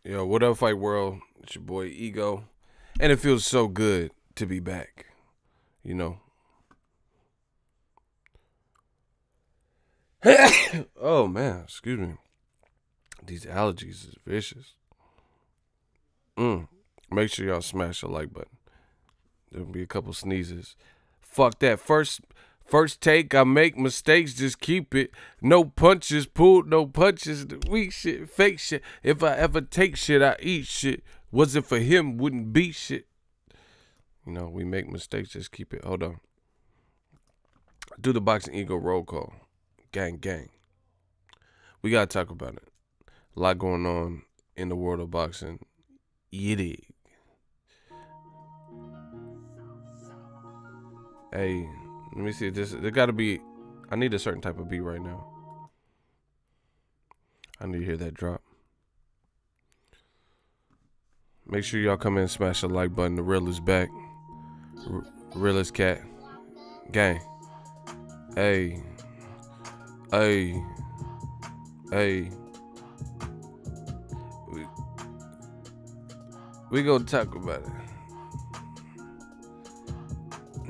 Yo, what up, Fight World? It's your boy Ego, and it feels so good to be back. You know. Oh man, excuse me. These allergies is vicious. Make sure y'all smash the like button. There'll be a couple sneezes. Fuck that. First take, I make mistakes, just keep it. No punches pulled, no punches. Weak shit, fake shit. If I ever take shit, I eat shit. Was it for him, wouldn't be shit. You know, we make mistakes, just keep it. Hold on. Do the Boxingego roll call. Gang, gang. We gotta talk about it. A lot going on in the world of boxing. You dig. Hey, let me see this. There gotta be. I need a certain type of beat right now. I need to hear that drop. Make sure y'all come in and smash the like button. The real is back. Real is cat. Gang. Hey. Hey. Hey. We gonna talk about it.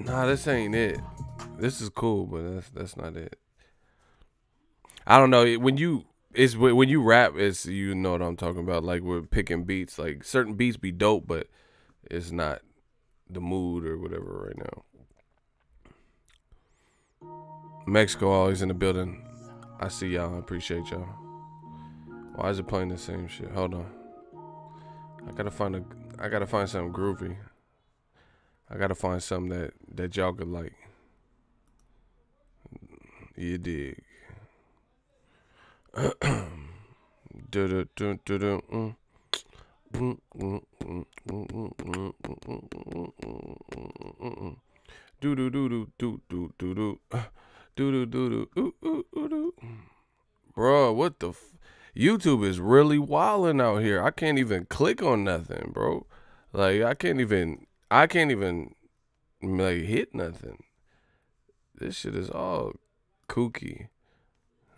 Nah, this ain't it. This is cool, but that's not it. I don't know. When you rap, it's, you know what I'm talking about. Like, we're picking beats. Like, certain beats be dope, but it's not the mood or whatever right now. Mexico always in the building. I see y'all. I appreciate y'all. Why is it playing the same shit? Hold on. I gotta find something groovy. I gotta find something that y'all could like. You dig. Bro, what the YouTube is really wilding out here. I can't even click on nothing, bro. Like, I can't even like hit nothing. This shit is all kooky.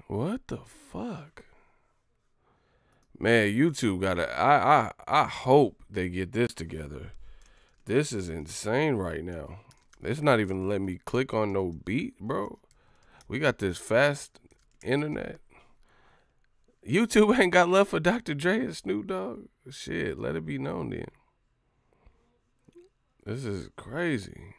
What the fuck? Man, YouTube gotta, I hope they get this together. This is insane right now. It's not even letting me click on no beat, bro. We got this fast internet. YouTube ain't got love for Dr. Dre and Snoop Dogg. Shit, let it be known then. This is crazy.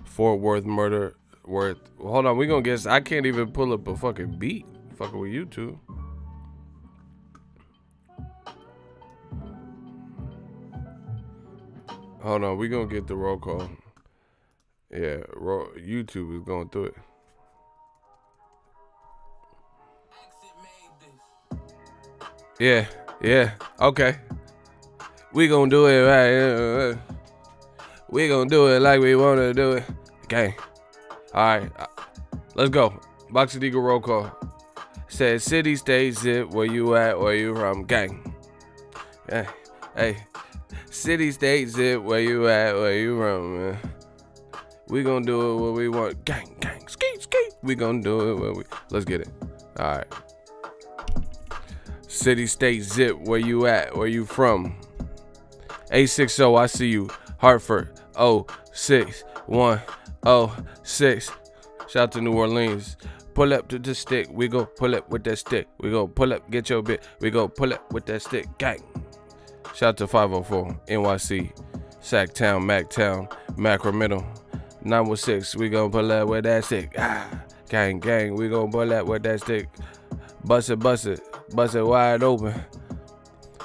Fort Worth murder. Hold on, we gonna guess. I can't even pull up a fucking beat. Fucking with YouTube. Hold on, we gonna get the roll call. Yeah, YouTube is going through it. Yeah, okay. We gonna do it right. We gonna do it like we wanna do it. Okay. Alright. Let's go. Boxingego roll call. Said city, state, zip, where you at, where you from, gang. Yeah. Hey. City, state, zip, where you at, where you from, man. We gonna do it what we want. Gang, gang, skeet, skeet. We gonna do it what we. Let's get it. Alright. City, state, zip, where you at, where you from. 860, I see you. Hartford, 06106. Shout out to New Orleans. Pull up to the stick. We go pull up with that stick. We go pull up, get your bit. We go pull up with that stick. Gang. Shout out to 504, NYC, Sacktown, Mactown, Macromiddle. 916, we gon' pull up with that stick. Gang, gang, we gon' pull up with that stick. Bust it wide open.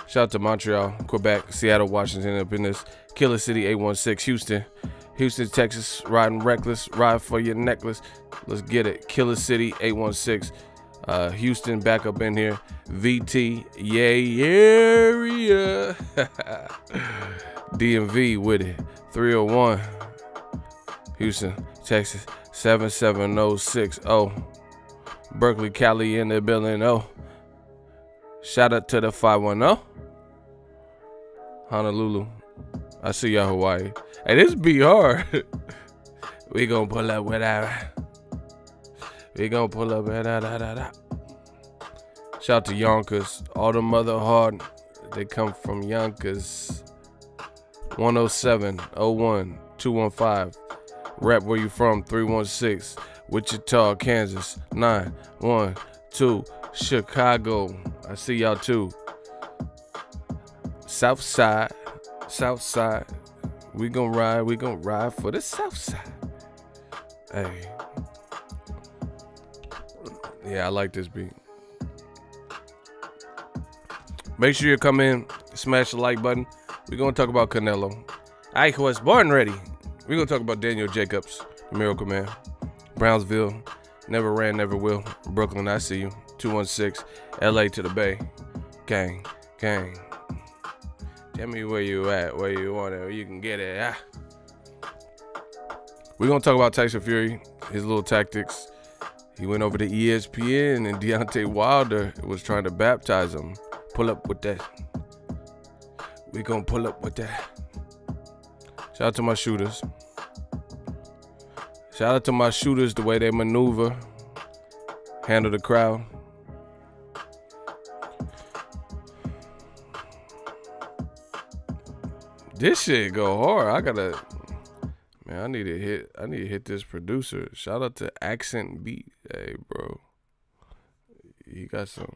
Shout out to Montreal, Quebec, Seattle, Washington, up in this Killer City 816, Houston, Texas, riding reckless, ride for your necklace. Let's get it. Killer City 816, Houston back up in here. VT, yeah, area. DMV with it. 301. Houston, Texas, 77060. Berkeley, Cali in the building. Oh, shout out to the 510. Honolulu. I see y'all, Hawaii. Hey, this be hard. We gonna pull up with that. We gonna pull up with that. Shout out to Yonkers. All the mother hard. They come from Yonkers. 107 01 215. Rap where you from. 316. Wichita, Kansas. 912. Chicago. I see y'all too. South side. South side. We gonna ride for the south side. Hey. Yeah, I like this beat. Make sure you come in, smash the like button. We're gonna talk about Canelo. I was born ready. We're gonna talk about Daniel Jacobs, the Miracle Man. Brownsville, never ran, never will. Brooklyn, I see you. 216, LA to the Bay. Gang, gang. Tell me where you at, where you want it, where you can get it. Ah. We're gonna talk about Tyson Fury, his little tactics. He went over to ESPN and Deontay Wilder was trying to baptize him. Pull up with that. We gonna pull up with that. Shout out to my shooters. Shout out to my shooters, the way they maneuver, handle the crowd. This shit go hard. Man, I need to hit this producer. Shout out to Accent Beat. Hey, bro. He got some.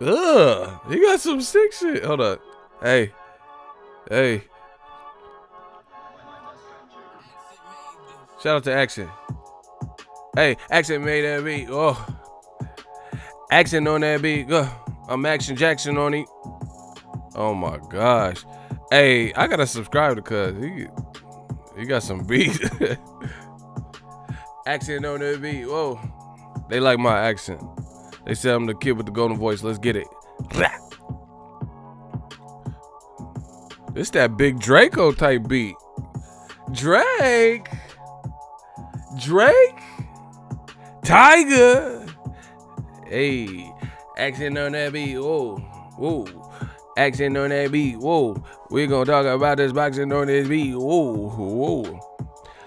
He got some sick shit. Hold up. Hey. Shout out to Accent. Hey, Accent made that beat. Oh. Accent on that beat. I'm Action Jackson on it. Oh my gosh. Hey, I gotta subscribe to cuz he got some beats. Accent on that beat. Whoa. They like my accent. They said I'm the kid with the golden voice. Let's get it. This that big Draco type beat. Drake. Tiger. Hey. Accent on that beat. Whoa. Accent on that beat. Whoa. We gonna talk about this boxing on this beat. Whoa.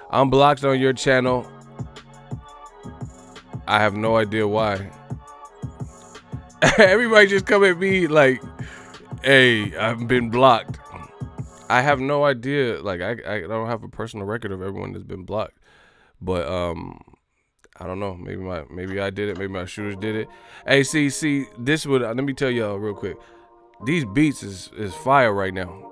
I'm blocked on your channel. I have no idea why. Everybody just come at me like, hey, I've been blocked. I have no idea. Like, I don't have a personal record of everyone that's been blocked. But I don't know. Maybe I did it. Maybe my shooters did it. Hey, see, this would let me tell y'all real quick. These beats is fire right now.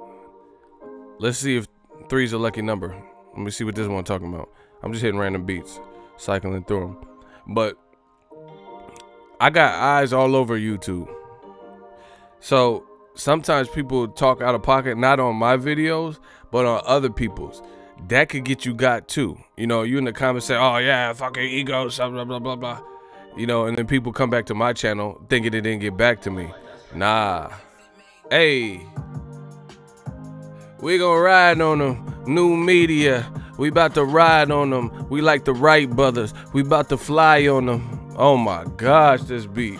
Let's see if 3's a lucky number. Let me see what this one talking about. I'm just hitting random beats, cycling through them. But I got eyes all over YouTube. So sometimes people talk out of pocket, not on my videos, but on other people's. That could get you got too. You know, you in the comments say, oh yeah, fucking ego, blah, blah, blah, blah. You know, and then people come back to my channel thinking it didn't get back to me. Nah. Hey. We gonna ride on them. New media. We about to ride on them. We like the Wright brothers. We about to fly on them. Oh my gosh, this beat.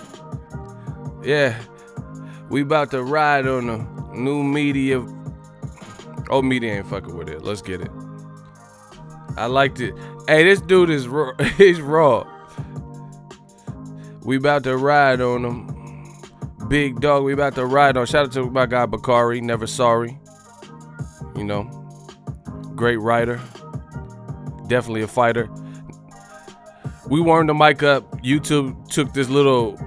Yeah. We about to ride on them. New media. Old media ain't fucking with it. Let's get it. I liked it. Hey, this dude is raw. He's raw. We about to ride on them. Big dog, we about to ride on. Shout out to my guy Bakari, never sorry. You know, great writer. Definitely a fighter. We warmed the mic up. YouTube took this little.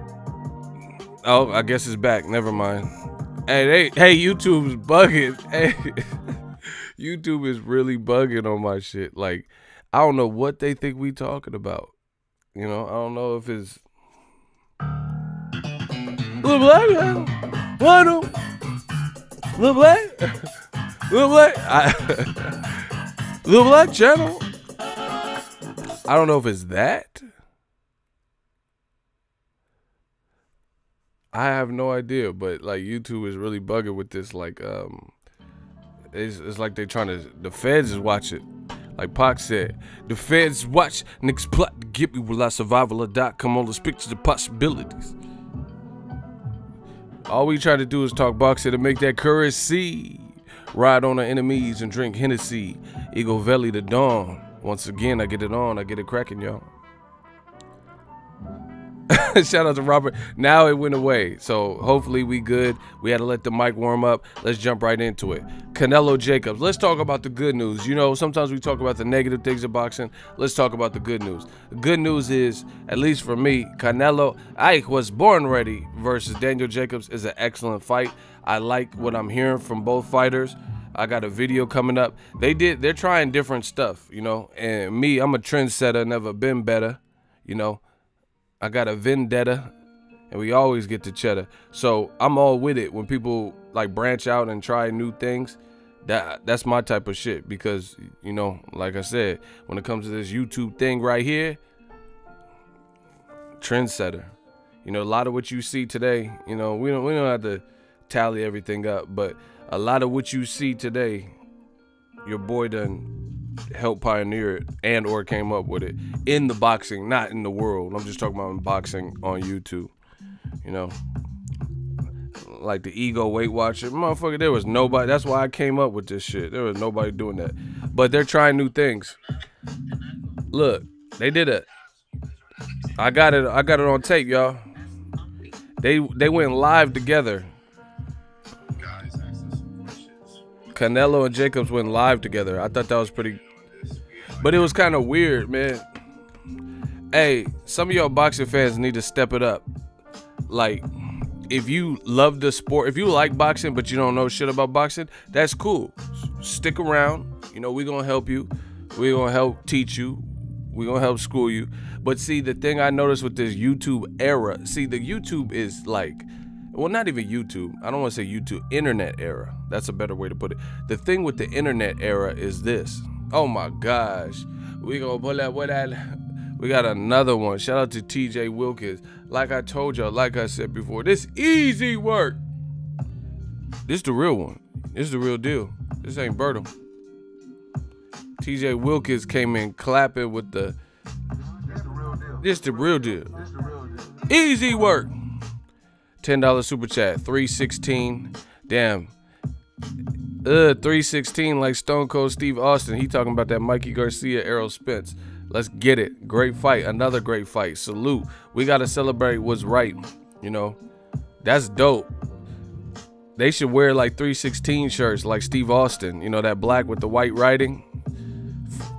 Oh, I guess it's back. Never mind. Hey, YouTube's bugging. Hey, YouTube is really bugging on my shit. Like, I don't know what they think we talking about. You know, I don't know if it's Little Black, Little Black, Little Black, Little Black channel. I don't know if it's that. I have no idea, but like YouTube is really bugging with this. Like, it's like they trying to. The feds is watching. Like Pac said, the feds watch. Niggas plot to get me. Will I survive or die? Come on, let's picture the possibilities. All we try to do is talk boxing to make that currency. Ride on our enemies and drink Hennessy. Eagle Valley to dawn. Once again, I get it on. I get it cracking, y'all. Shout out to Robert. Now it went away, so hopefully we good. We had to let the mic warm up. Let's jump right into it. Canelo Jacobs. Let's talk about the good news. You know, sometimes we talk about the negative things of boxing. Let's talk about the good news. The good news is, at least for me, Canelo, I was born ready versus Daniel Jacobs is an excellent fight. I like what I'm hearing from both fighters. I got a video coming up. They're trying different stuff, you know, and me, I'm a trendsetter, never been better, you know. I got a vendetta, and we always get to cheddar. So I'm all with it when people like branch out and try new things. That's my type of shit because, you know, like I said, when it comes to this YouTube thing right here, trendsetter. You know, a lot of what you see today, you know, we don't have to tally everything up, but a lot of what you see today, your boy done helped pioneer it and or came up with it in the boxing, not in the world. I'm just talking about in boxing on YouTube. You know, like the ego Weight Watcher, motherfucker, there was nobody. That's why I came up with this shit. There was nobody doing that, but they're trying new things. Look, they did it. I got it on tape, y'all. They went live together. Canelo and Jacobs went live together. I thought that was pretty, but it was kind of weird, man. Hey, some of y'all boxing fans need to step it up. Like, if you love the sport, if you like boxing but you don't know shit about boxing, that's cool. Stick around. You know, we're gonna help you. We're gonna help teach you. We're gonna help school you. But see, the thing I noticed with this YouTube era, see, the YouTube is like, well, not even YouTube. I don't want to say YouTube. Internet era. That's a better way to put it. The thing with the internet era is this. Oh my gosh. We gonna pull that. What that? We got another one. Shout out to TJ Wilkins. Like I told y'all, like I said before, this easy work. This the real one. This is the real deal. This ain't Bertum. TJ Wilkins came in clapping with the. This the real deal. Easy work. $10 super chat, 316. Damn. 316 like Stone Cold Steve Austin. He talking about that Mikey Garcia, Errol Spence. Let's get it. Great fight. Another great fight. Salute. We got to celebrate what's right. You know, that's dope. They should wear like 316 shirts like Steve Austin. You know, that black with the white writing.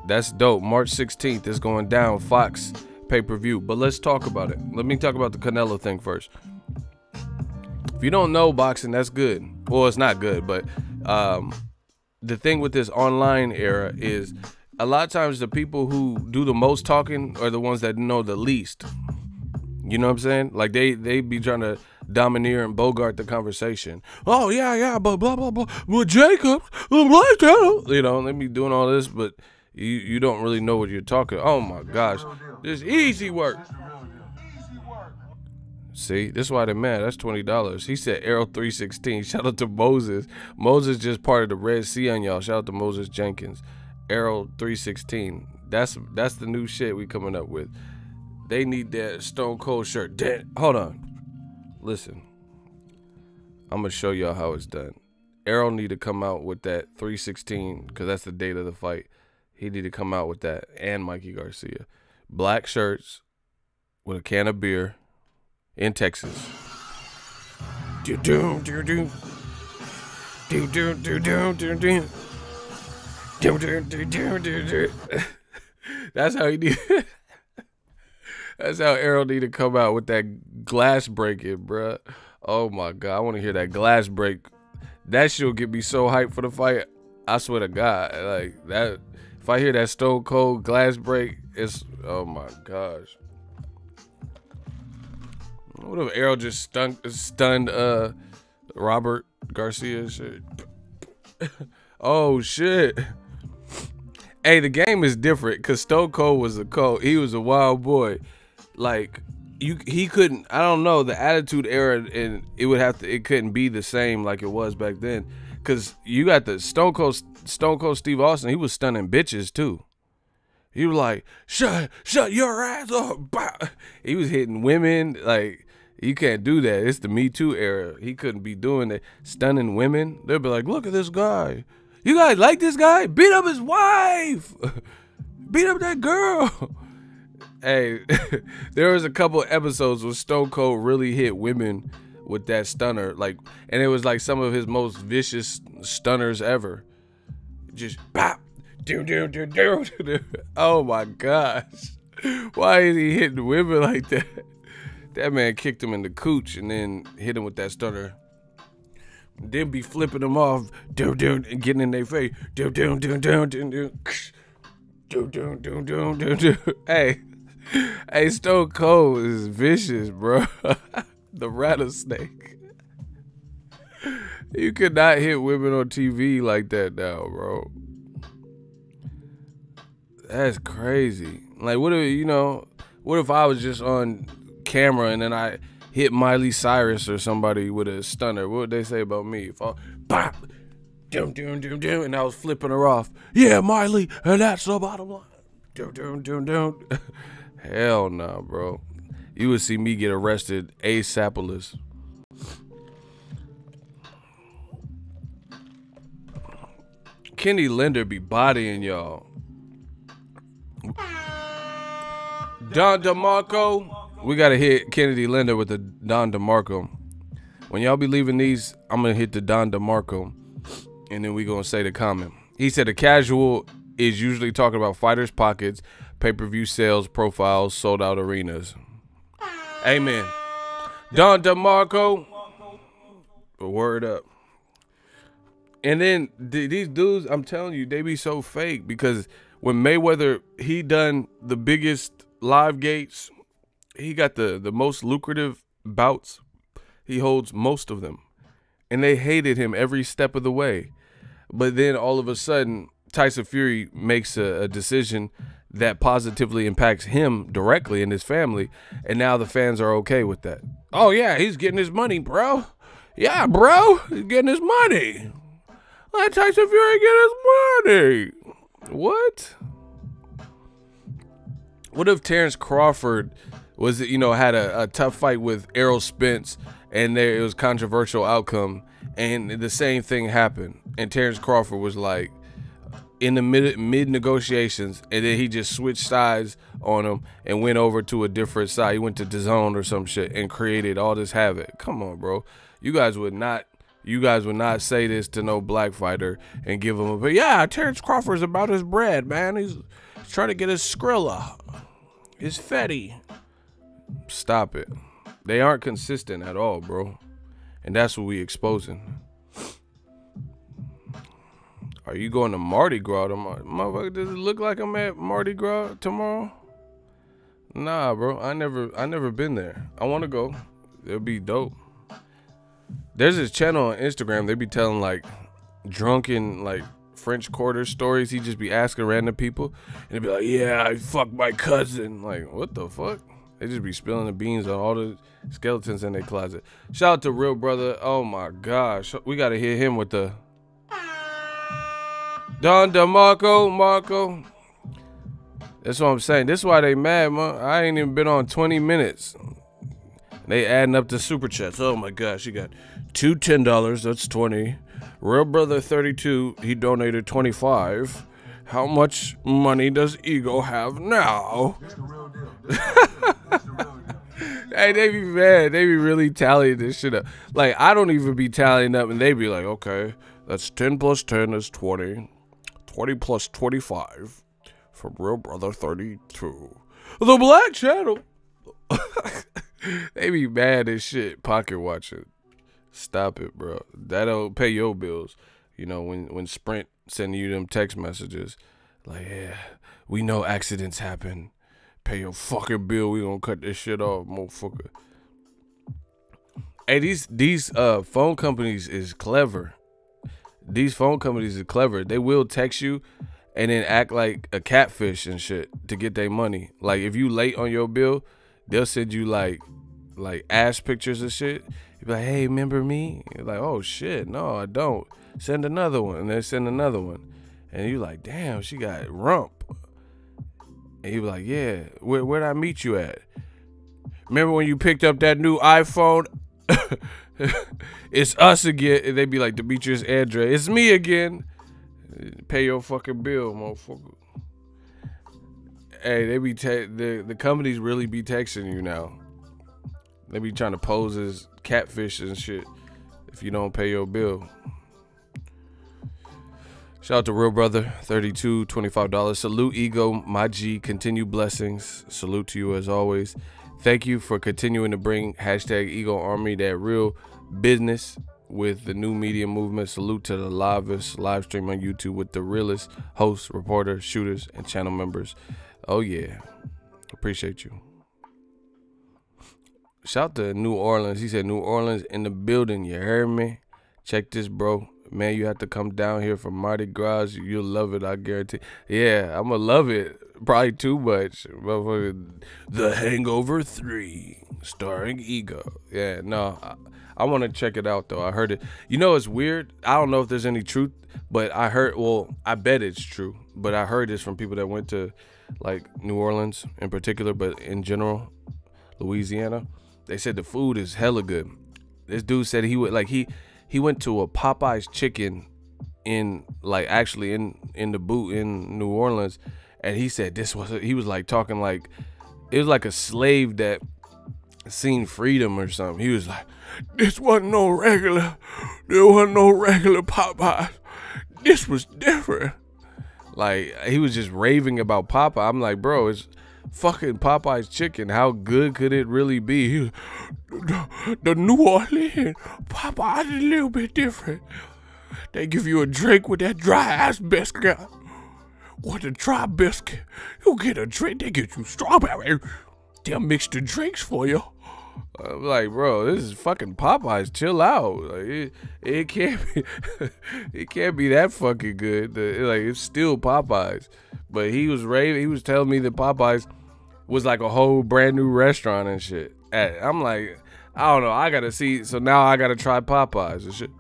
That's dope. March 16th is going down. Fox pay-per-view. But let's talk about it. Let me talk about the Canelo thing first. If you don't know boxing, that's good. Well, it's not good, but the thing with this online era is a lot of times the people who do the most talking are the ones that know the least. You know what I'm saying? Like they be trying to domineer and bogart the conversation. Oh yeah, but blah blah blah. Well, Jacob, you know, they be doing all this, but you don't really know what you're talking. Oh my gosh, this easy work. See, this is why they're mad. That's $20. He said Arrow 316. Shout out to Moses. Moses just part of the Red Sea on y'all. Shout out to Moses Jenkins. Arrow 316. That's the new shit we coming up with. They need that Stone Cold shirt. Hold on. Listen. I'm going to show y'all how it's done. Arrow need to come out with that 316 because that's the date of the fight. He need to come out with that and Mikey Garcia. Black shirts with a can of beer. In Texas. That's how he did. That's how Arrow need to come out with that glass breaking, bruh. Oh my God, I want to hear that glass break. That shit'll get me so hyped for the fight. I swear to God, like that. If I hear that Stone Cold glass break, it's oh my gosh. What if Arrow just stunned Robert Garcia shit? Oh shit. Hey, the game is different because Stone Cold was he was a wild boy. Like he couldn't. I don't know, the Attitude Era, and it couldn't be the same like it was back then, because you got the Stone Cold Steve Austin. He was stunning bitches too. He was like, shut your ass up. He was hitting women. Like, you can't do that. It's the Me Too era. He couldn't be doing that. Stunning women. They'll be like, look at this guy. You guys like this guy? Beat up his wife. Beat up that girl. Hey, there was a couple episodes where Stone Cold really hit women with that stunner. Like, and it was like some of his most vicious stunners ever. Just pop. Oh my gosh. Why is he hitting women like that? That man kicked him in the cooch and then hit him with that stunner. Then be flipping them off, and getting in their face. Hey, Stone Cold is vicious, bro. The rattlesnake. You could not hit women on TV like that now, bro. That's crazy. Like, what if I was just on camera and then I hit Miley Cyrus or somebody with a stunner? What would they say about me? If I pop, and I was flipping her off. Yeah, Miley, and that's the bottom line. Hell no, bro. You would see me get arrested ASAPolous. Kenny Linder be bodying y'all. Don DeMarco, we gotta hit Kennedy Linder with the Don DeMarco. When y'all be leaving these, I'm gonna hit the Don DeMarco, and then we gonna say the comment. He said a casual is usually talking about fighters' pockets, pay-per-view sales, profiles, sold-out arenas. Amen. Don DeMarco, word up. And then these dudes, I'm telling you, they be so fake, because when Mayweather, he done the biggest live gates, he got the most lucrative bouts. He holds most of them. And they hated him every step of the way. But then all of a sudden, Tyson Fury makes a decision that positively impacts him directly and his family. And now the fans are okay with that. Oh, yeah, he's getting his money, bro. Yeah, bro, he's getting his money. Let Tyson Fury get his money. What? What if Terrence Crawford had a tough fight with Errol Spence, and it was controversial outcome, and the same thing happened, and Terrence Crawford was like in the mid negotiations, and then he just switched sides on him and went over to a different side. He went to DAZN or some shit and created all this havoc. Come on, bro. You guys would not say this to no black fighter and give him but yeah, Terrence Crawford's about his bread, man. He's trying to get his Skrilla, his Fetty. Stop it. They aren't consistent at all, bro. And that's what we exposing. Are you going to Mardi Gras tomorrow? Motherfucker, does it look like I'm at Mardi Gras tomorrow? Nah, bro. I never been there. I want to go. It'll be dope. There's this channel on Instagram. They be telling like drunken like French Quarter stories. He just be asking random people, and they be like, "Yeah, I fucked my cousin." Like, what the fuck? They just be spilling the beans on all the skeletons in their closet. Shout out to Real Brother. Oh my gosh, we gotta hit him with the Don DeMarco, Marco. That's what I'm saying. This is why they mad, man. I ain't even been on 20 minutes. They adding up the super chats. Oh my gosh, you got two $10. That's 20. Real Brother 32. He donated 25. How much money does Ego have now? That's the real deal. That's the real deal. Hey, they be mad. They be really tallying this shit up. Like, I don't even be tallying up, and they be like, okay, that's 10 plus 10 is 20. 20 plus 25 from Real Brother 32. The Black Channel. They be mad as shit pocket watching. Stop it, bro. That'll pay your bills. You know, when Sprint sending you them text messages like, yeah, we know accidents happen. Pay your fucking bill. We gonna cut this shit off, motherfucker. Hey, these phone companies is clever. These phone companies are clever. They will text you and then act like a catfish and shit to get their money. Like, if you late on your bill, they'll send you like ass pictures and shit. You be like, hey, remember me? You're like, oh shit, no, I don't. Send another one, and they send another one, and you like, damn, she got rump. And he was like, yeah, where'd I meet you at? Remember when you picked up that new iPhone? It's us again. And they be like, Demetrius Andre, it's me again. Pay your fucking bill, motherfucker. Hey, they be the companies really be texting you now. They be trying to pose as catfish and shit if you don't pay your bill. Shout out to Real Brother, 32, $25. Salute Ego, my G, continue blessings. Salute to you as always. Thank you for continuing to bring hashtag Ego Army, that real business with the new media movement. Salute to the livest live stream on YouTube with the realest hosts, reporters, shooters, and channel members. Oh yeah, appreciate you. Shout out to New Orleans. He said New Orleans in the building. You heard me? Check this, bro. Man, you have to come down here for Mardi Gras. You'll love it, I guarantee. Yeah, I'm going to love it. Probably too much. The Hangover 3, starring Ego. Yeah, no, I want to check it out, though. I heard it. You know, it's weird. I don't know if there's any truth, but I heard, well, I bet it's true. But I heard this from people that went to, like, New Orleans in particular, but in general, Louisiana. They said the food is hella good. This dude said he would, like, he went to a Popeye's chicken in, like, actually in the boot in New Orleans, and he said he was like talking like it was like a slave that seen freedom or something. He was like, there wasn't no regular Popeyes. This was different. Like, he was just raving about Popeye. I'm like, bro, it's fucking Popeye's chicken. How good could it really be? The New Orleans Popeye is a little bit different. They give you a drink with that dry ass biscuit. With the dry biscuit, you get a drink. They get you strawberry. They'll mix the drinks for you. I'm like, bro, this is fucking Popeyes. Chill out. Like, it can't be. It can't be that fucking good. Like, it's still Popeyes. But he was raving. He was telling me that Popeyes was like a whole brand new restaurant and shit. I'm like, I don't know. I gotta see. So now I gotta try Popeyes and shit.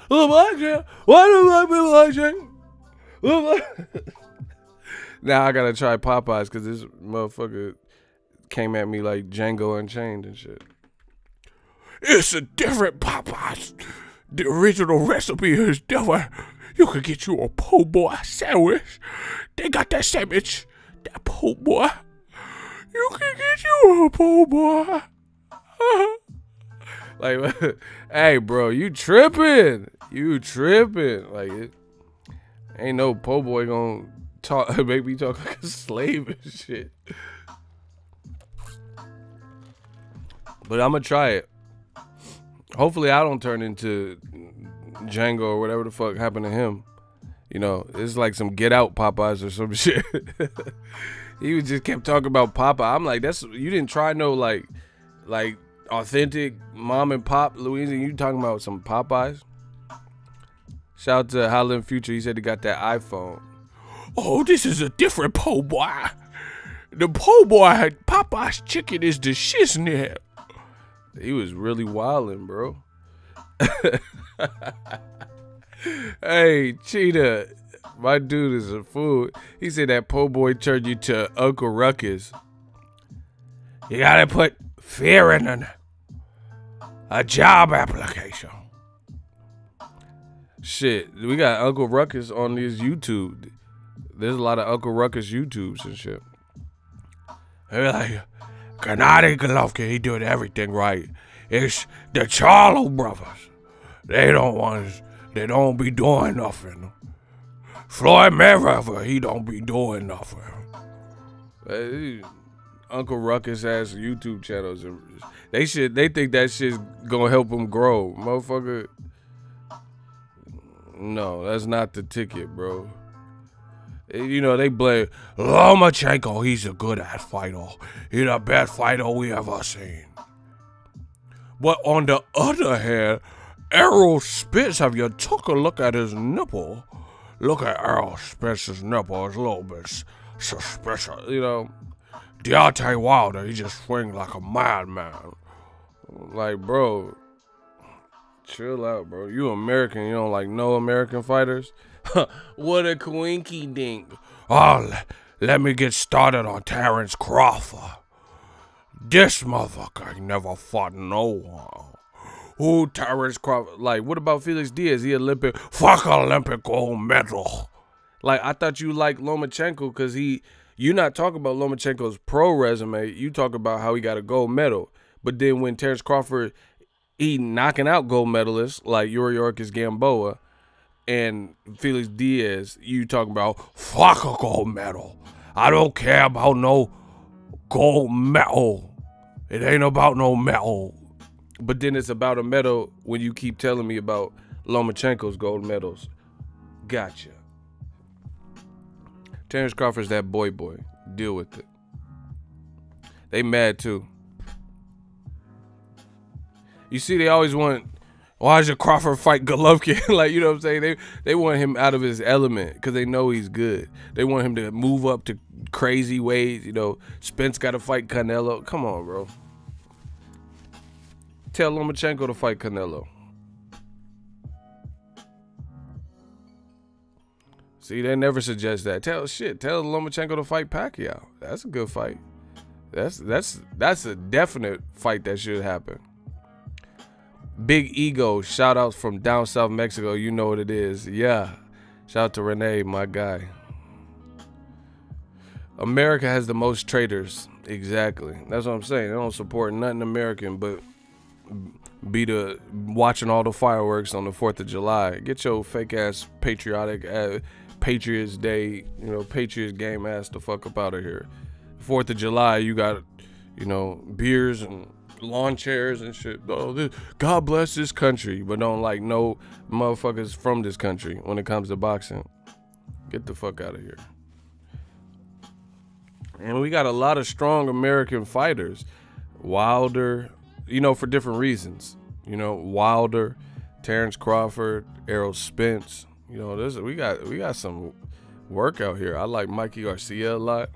Why do black people like chicken? Now I gotta try Popeyes because this motherfucker came at me like Django Unchained and shit. It's a different Popeyes. The original recipe is different. You could get you a po' boy sandwich. They got that sandwich, that po' boy. You can get you a po' boy. Like, hey, bro, you tripping? You tripping? Like, it ain't no po' boy gonna make me talk like a slave and shit. But I'm gonna try it. Hopefully, I don't turn into Django or whatever the fuck happened to him. You know, it's like some Get Out Popeyes or some shit. He just kept talking about Popeye. I'm like, you didn't try no like authentic mom and pop Louisiana. You talking about some Popeyes? Shout out to Highland Future. He said he got that iPhone. Oh, this is a different po' boy. The po' boy Popeye's chicken is the shiznit. He was really wildin', bro. Hey, Cheetah, my dude is a fool. He said that po' boy turned you to Uncle Ruckus. You gotta put fear in a job application. Shit, we got Uncle Ruckus on this YouTube. There's a lot of Uncle Ruckus YouTubes and shit. They're like, Gennady Golovkin, he doing everything right. It's the Charlo brothers. They don't be doing nothing. Floyd Mayweather, he don't be doing nothing. Uncle Ruckus ass YouTube channels. They think that shit's gonna help them grow. Motherfucker. No, that's not the ticket, bro. You know, they blame Lomachenko, he's a good ass fighter. He's the best fighter we ever seen. But on the other hand, Errol Spence, have you took a look at his nipple? Look at Errol Spence's nipple, it's a little bit suspicious. You know, Deontay Wilder, he just swings like a madman. Like, bro, chill out, bro. You American, you don't like no American fighters? What a coinky dink. Oh, let me get started on Terrence Crawford. This motherfucker never fought no one. Who Terrence Crawford? Like, what about Felix Diaz? He Olympic, fuck Olympic gold medal. Like, I thought you liked Lomachenko because you not talking about Lomachenko's pro resume. You talk about how he got a gold medal. But then when Terrence Crawford, he knocking out gold medalists like Yuriorkis Gamboa and Felix Diaz, you talking about fuck a gold medal. I don't care about no gold medal. It ain't about no medal. But then it's about a medal when you keep telling me about Lomachenko's gold medals. Gotcha. Terrence Crawford's that boy. Deal with it. They mad too. You see, they always want, why should Crawford fight Golovkin? Like, you know what I'm saying? They want him out of his element because they know he's good. They want him to move up to crazy ways. You know, Spence got to fight Canelo. Come on, bro. Tell Lomachenko to fight Canelo. See, they never suggest that. Tell Lomachenko to fight Pacquiao. That's a good fight. That's a definite fight that should happen. Big Ego, shout outs from down south Mexico. You know what it is. Yeah. Shout out to Renee, my guy. America has the most traitors. Exactly. That's what I'm saying. They don't support nothing American but be the watching all the fireworks on the 4th of July. Get your fake ass patriotic Patriots Day, you know, Patriots game ass the fuck up out of here. 4th of July, you got, you know, beers and lawn chairs and shit. Oh, God bless this country, but don't like no motherfuckers from this country when it comes to boxing. Get the fuck out of here. And we got a lot of strong American fighters. Wilder, you know, for different reasons. You know, Wilder, Terrence Crawford, Errol Spence. You know, we got some work out here. I like Mikey Garcia a lot.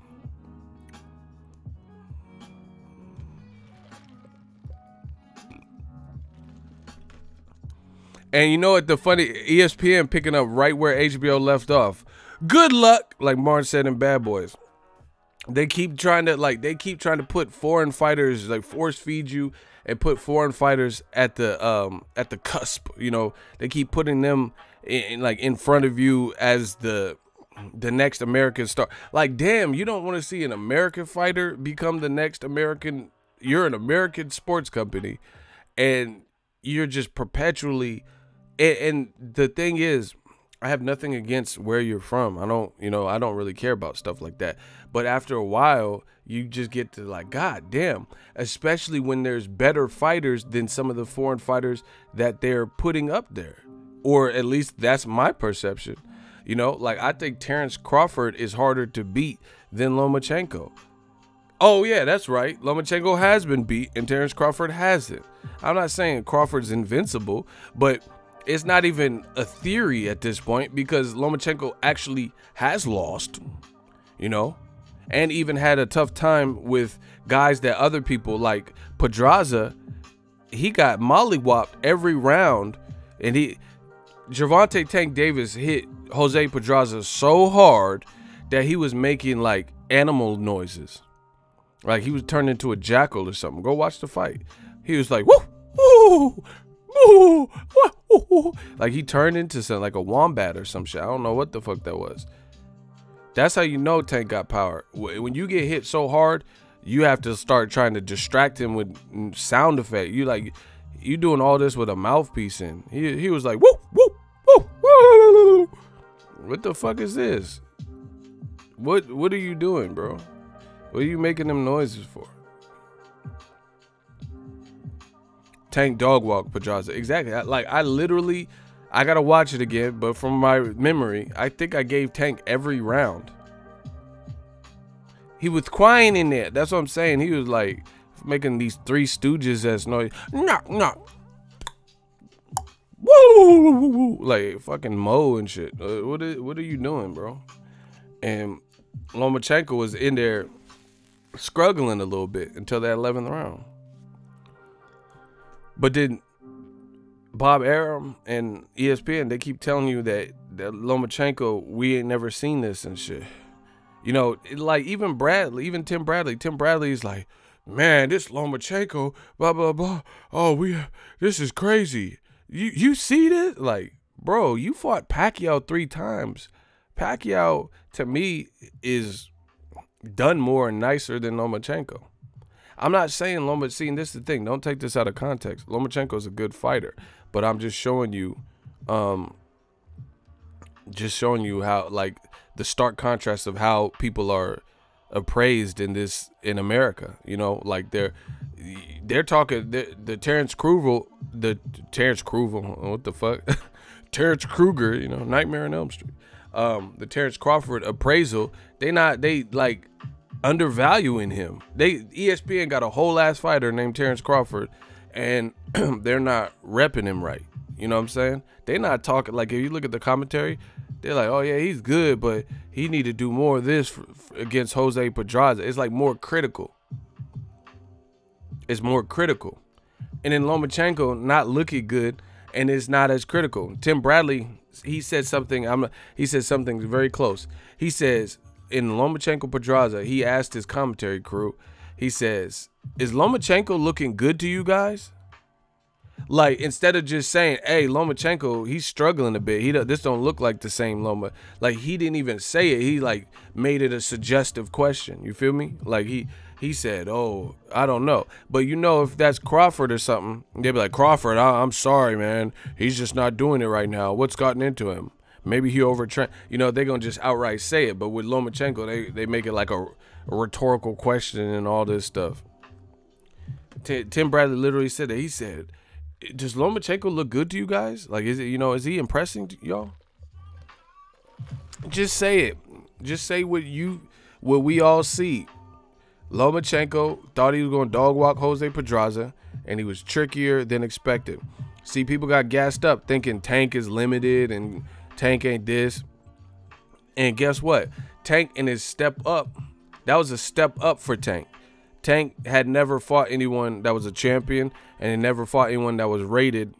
And you know what the funny, ESPN picking up right where HBO left off. Good luck, like Martin said in Bad Boys. They keep trying to put foreign fighters, like force feed you and put foreign fighters at the cusp. You know, they keep putting them in front of you as the next American star. Like, damn, you don't want to see an American fighter become the next American. You're an American sports company, and you're just perpetually. And the thing is, I have nothing against where you're from. I don't really care about stuff like that. But after a while, you just get to like, God damn, especially when there's better fighters than some of the foreign fighters that they're putting up there. Or at least that's my perception. You know, like I think Terrence Crawford is harder to beat than Lomachenko. Oh yeah, that's right. Lomachenko has been beat and Terrence Crawford hasn't. I'm not saying Crawford's invincible, but it's not even a theory at this point because Lomachenko actually has lost, you know, and even had a tough time with guys that other people like Pedraza. He got mollywopped every round, and Gervonta Tank Davis hit Jose Pedraza so hard that he was making like animal noises. Like he was turned into a jackal or something. Go watch the fight. He was like, woo, woo, woo, woo, woo. Like he turned into something like a wombat or some shit. I don't know what the fuck that was. That's how you know Tank got power. When you get hit so hard, you have to start trying to distract him with sound effect. You doing all this with a mouthpiece in. He was like, woo, woo, woo, woo. What the fuck is this? What are you doing, bro? What are you making them noises for? Tank dog walk Pedraza. Exactly. I gotta watch it again, but from my memory, I think I gave Tank every round. He was crying in there. That's what I'm saying. He was like making these Three Stooges ass noise. No. Woo! Like fucking Mo and shit. What are you doing, bro? And Lomachenko was in there struggling a little bit until that 11th round. But then Bob Arum and ESPN, they keep telling you that Lomachenko, we ain't never seen this and shit. You know, like even Bradley, even Tim Bradley is like, man, this Lomachenko, blah, blah, blah. Oh, this is crazy. You see this? Like, bro, you fought Pacquiao 3 times. Pacquiao, to me, is done more and nicer than Lomachenko. I'm not saying Lomachenko, this is the thing. Don't take this out of context. Lomachenko is a good fighter, but I'm just showing you, how, like, the stark contrast of how people are appraised in America. You know, like they're talking the Terrence Kruger, what the fuck, Terrence Kruger, you know, Nightmare on Elm Street, the Terrence Crawford appraisal. They like undervaluing him. ESPN got a whole ass fighter named Terrence Crawford, and they're not repping him right. You know what I'm saying? They're not talking, like, if you look at the commentary, they're like, oh yeah, he's good, but he need to do more of this against Jose Pedraza. It's like more critical. It's more critical. And then Lomachenko not looking good, and it's not as critical. Tim Bradley, he said something. He said something very close. He says in Lomachenko Pedraza, he asked his commentary crew. He says, "Is Lomachenko looking good to you guys?" Like, instead of just saying, hey, Lomachenko, he's struggling a bit. This don't look like the same Loma. Like, he didn't even say it. He, like, made it a suggestive question. You feel me? Like, he said, oh, I don't know. But, you know, if that's Crawford or something, they'd be like, Crawford, I'm sorry, man. He's just not doing it right now. What's gotten into him? Maybe he overtrained. You know, they're going to just outright say it. But with Lomachenko, they make it like a rhetorical question and all this stuff. Tim Bradley literally said that. He said, does Lomachenko look good to you guys? Like, is he impressing y'all? Just say it. Just say what we all see. Lomachenko thought he was going to dog walk Jose Pedraza, and he was trickier than expected. See, people got gassed up thinking Tank is limited and Tank ain't this. And guess what? Tank in his step up, that was a step up for Tank. Tank had never fought anyone that was a champion, and he never fought anyone that was rated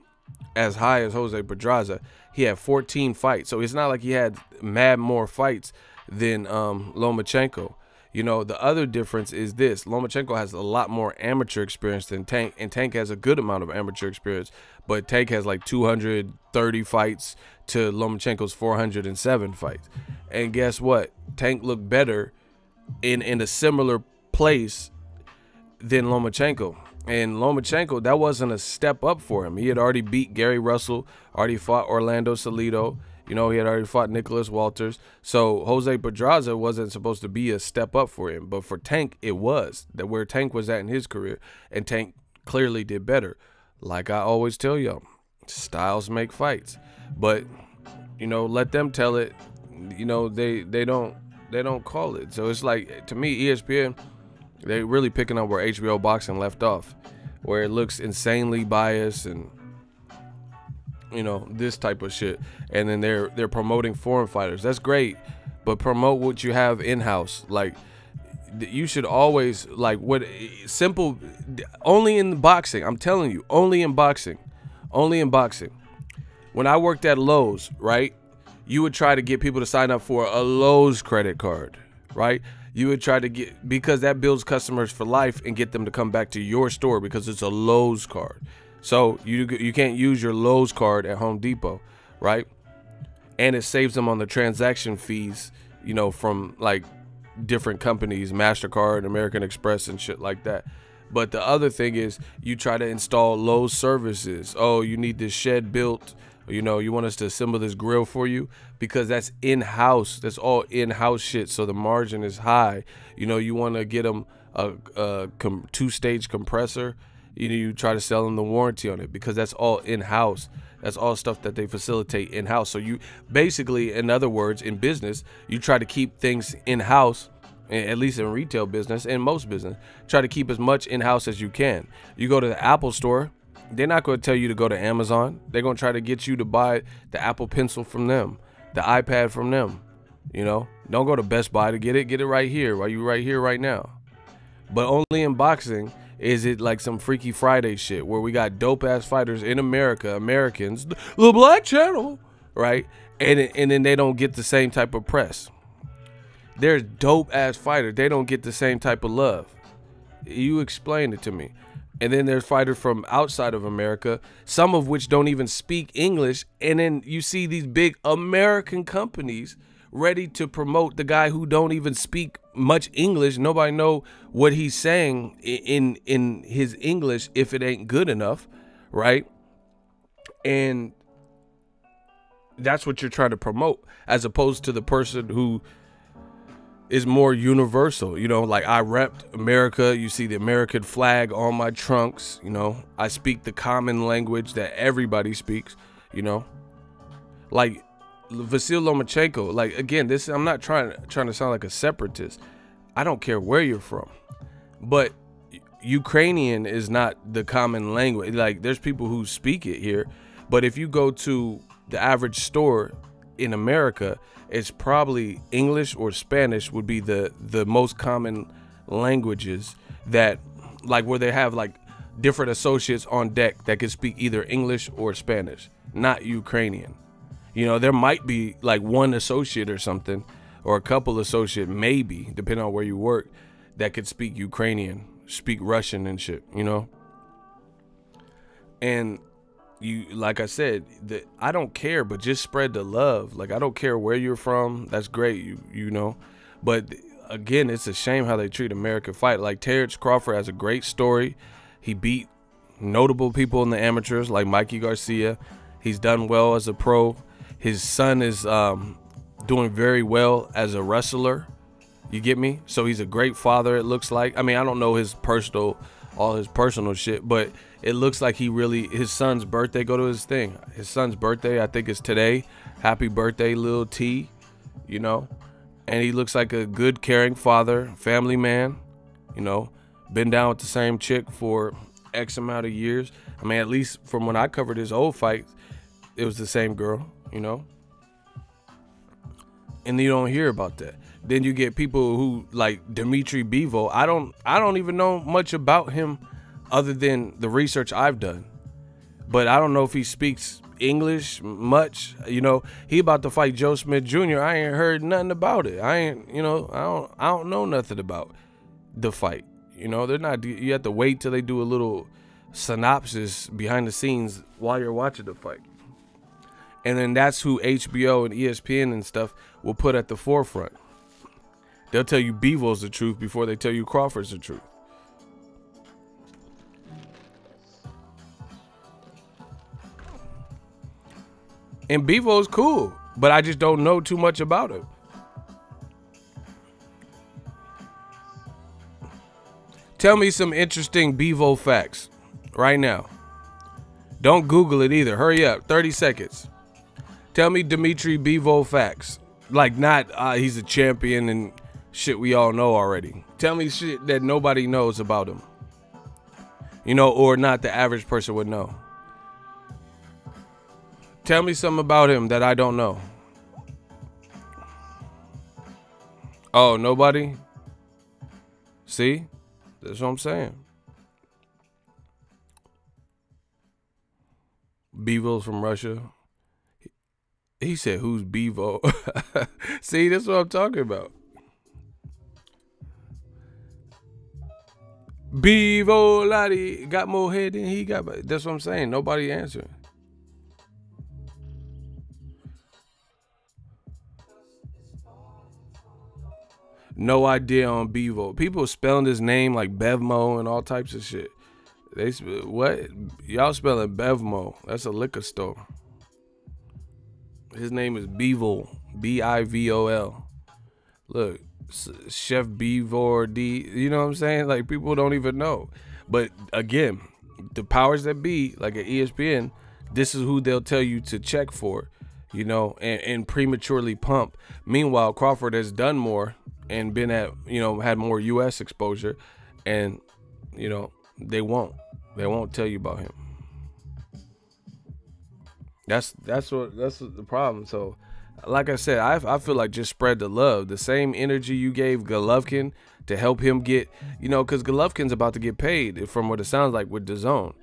as high as Jose Pedraza. He had 14 fights, so it's not like he had mad more fights than Lomachenko. You know, the other difference is this. Lomachenko has a lot more amateur experience than Tank, and Tank has a good amount of amateur experience, but Tank has like 230 fights to Lomachenko's 407 fights. And guess what? Tank looked better in a similar place than Lomachenko. And Lomachenko, that wasn't a step up for him. He had already beat Gary Russell, already fought Orlando Salido. You know, he had already fought Nicholas Walters. So Jose Pedraza wasn't supposed to be a step up for him. But for Tank, it was. That where Tank was at in his career. And Tank clearly did better. Like I always tell y'all, styles make fights. But, you know, let them tell it. You know, they don't call it. So it's like, to me, ESPN, they're really picking up where HBO Boxing left off, where it looks insanely biased and, you know, this type of shit. And then they're promoting foreign fighters. That's great, but promote what you have in-house. Like, you should always, like, simple, only in boxing. I'm telling you, only in boxing. When I worked at Lowe's, right, you would try to get people to sign up for a Lowe's credit card, right? You would try to get, because that builds customers for life and get them to come back to your store because it's a Lowe's card. So you can't use your Lowe's card at Home Depot, right? And it saves them on the transaction fees, you know, from like different companies, MasterCard, American Express and shit like that. But the other thing is you try to install Lowe's services. Oh, you need this shed built. You know, you want us to assemble this grill for you because that's in-house. That's all in-house shit. So the margin is high. You know, you want to get them a two-stage compressor. You know, you try to sell them the warranty on it because that's all in-house. That's all stuff that they facilitate in-house. So you basically, in other words, in business, you try to keep things in-house, at least in retail business and most business. Try to keep as much in-house as you can. You go to the Apple store. They're not going to tell you to go to Amazon. They're going to try to get you to buy the Apple Pencil from them, the iPad from them. You know, don't go to Best Buy to get it. Get it right here while you're right here right now. But only in boxing is it like some Freaky Friday shit where we got dope ass fighters in America, Americans, the Black Channel, right? And then they don't get the same type of press. There's dope ass fighters, they don't get the same type of love. You explain it to me. And then there's fighters from outside of America, some of which don't even speak English. And then you see these big American companies ready to promote the guy who don't even speak much English. Nobody know what he's saying in his English if it ain't good enough, right? And that's what you're trying to promote, as opposed to the person who is more universal. You know, like I repped America. You see the American flag on my trunks. You know, I speak the common language that everybody speaks. You know, like Vasyl Lomachenko. Like, again, this, I'm not trying to sound like a separatist. I don't care where you're from, but Ukrainian is not the common language. Like, there's people who speak it here, but if you go to the average store in America, it's probably English or Spanish would be the most common languages, that like where they have like different associates on deck that can speak either English or Spanish, not Ukrainian. You know, there might be like one associate or something, or a couple associate maybe, depending on where you work, that could speak Ukrainian, speak Russian and shit, you know? And you, like I said, I don't care, but just spread the love. Like, I don't care where you're from. That's great, you know. But again, it's a shame how they treat American fight. Like, Terrence Crawford has a great story. He beat notable people in the amateurs, like Mikey Garcia. He's done well as a pro. His son is doing very well as a wrestler. You get me? So he's a great father, it looks like. I mean, I don't know all his personal shit, but it looks like he really, his son's birthday, go to his thing. His son's birthday, I think, is today. Happy birthday, Lil T, you know? And he looks like a good, caring father, family man, you know? Been down with the same chick for X amount of years. I mean, at least from when I covered his old fights, it was the same girl, you know? And you don't hear about that. Then you get people who like Dimitri Bivol. I don't even know much about him other than the research I've done. But I don't know if he speaks English much. You know, he about to fight Joe Smith Jr. I ain't heard nothing about it. I don't know nothing about the fight. You know, they're not, you have to wait till they do a little synopsis behind the scenes while you're watching the fight. And then that's who HBO and ESPN and stuff will put at the forefront. They'll tell you Bivol's the truth before they tell you Crawford's the truth. And Bivol's cool, but I just don't know too much about him. Tell me some interesting Bivol facts right now. Don't Google it either. Hurry up. 30 seconds. Tell me Dimitri Bivol facts. Like, not he's a champion and shit we all know already. Tell me shit that nobody knows about him. You know, or not the average person would know. Tell me something about him that I don't know. Oh, nobody? See? That's what I'm saying. Bivol's from Russia. He said, who's Bivol? See, that's what I'm talking about. Bivol Lottie got more head than he got. That's what I'm saying. Nobody answered. No idea on Bivol. People spelling his name like Bevmo and all types of shit. They what? Y'all spelling Bevmo. That's a liquor store. His name is Bivol. B-I-V-O-L. Look, Chef Bivor D. You know what I'm saying? Like, people don't even know. But again, the powers that be, like at ESPN, this is who they'll tell you to check for, you know, and prematurely pump. Meanwhile, Crawford has done more and been at, you know, had more U.S. exposure, and, you know, they won't tell you about him. That's the problem. So, like I said, I feel like just spread the love. The same energy you gave Golovkin to help him get, you know, because Golovkin's about to get paid from what it sounds like with DAZN.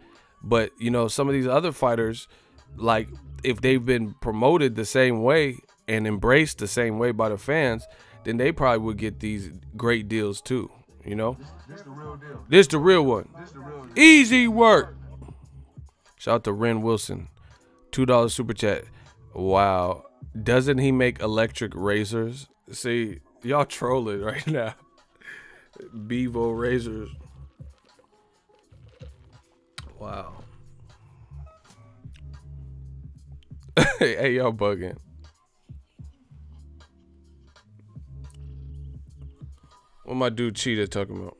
But, you know, some of these other fighters, like, if they've been promoted the same way and embraced the same way by the fans, then they probably would get these great deals too, you know? This the real deal. This the real one. This the real deal. Easy work. Shout out to Ren Wilson. $2 super chat. Wow. Doesn't he make electric razors? See, y'all trolling right now. Bevo razors. Wow. Hey, y'all bugging. What my dude Cheetah talking about?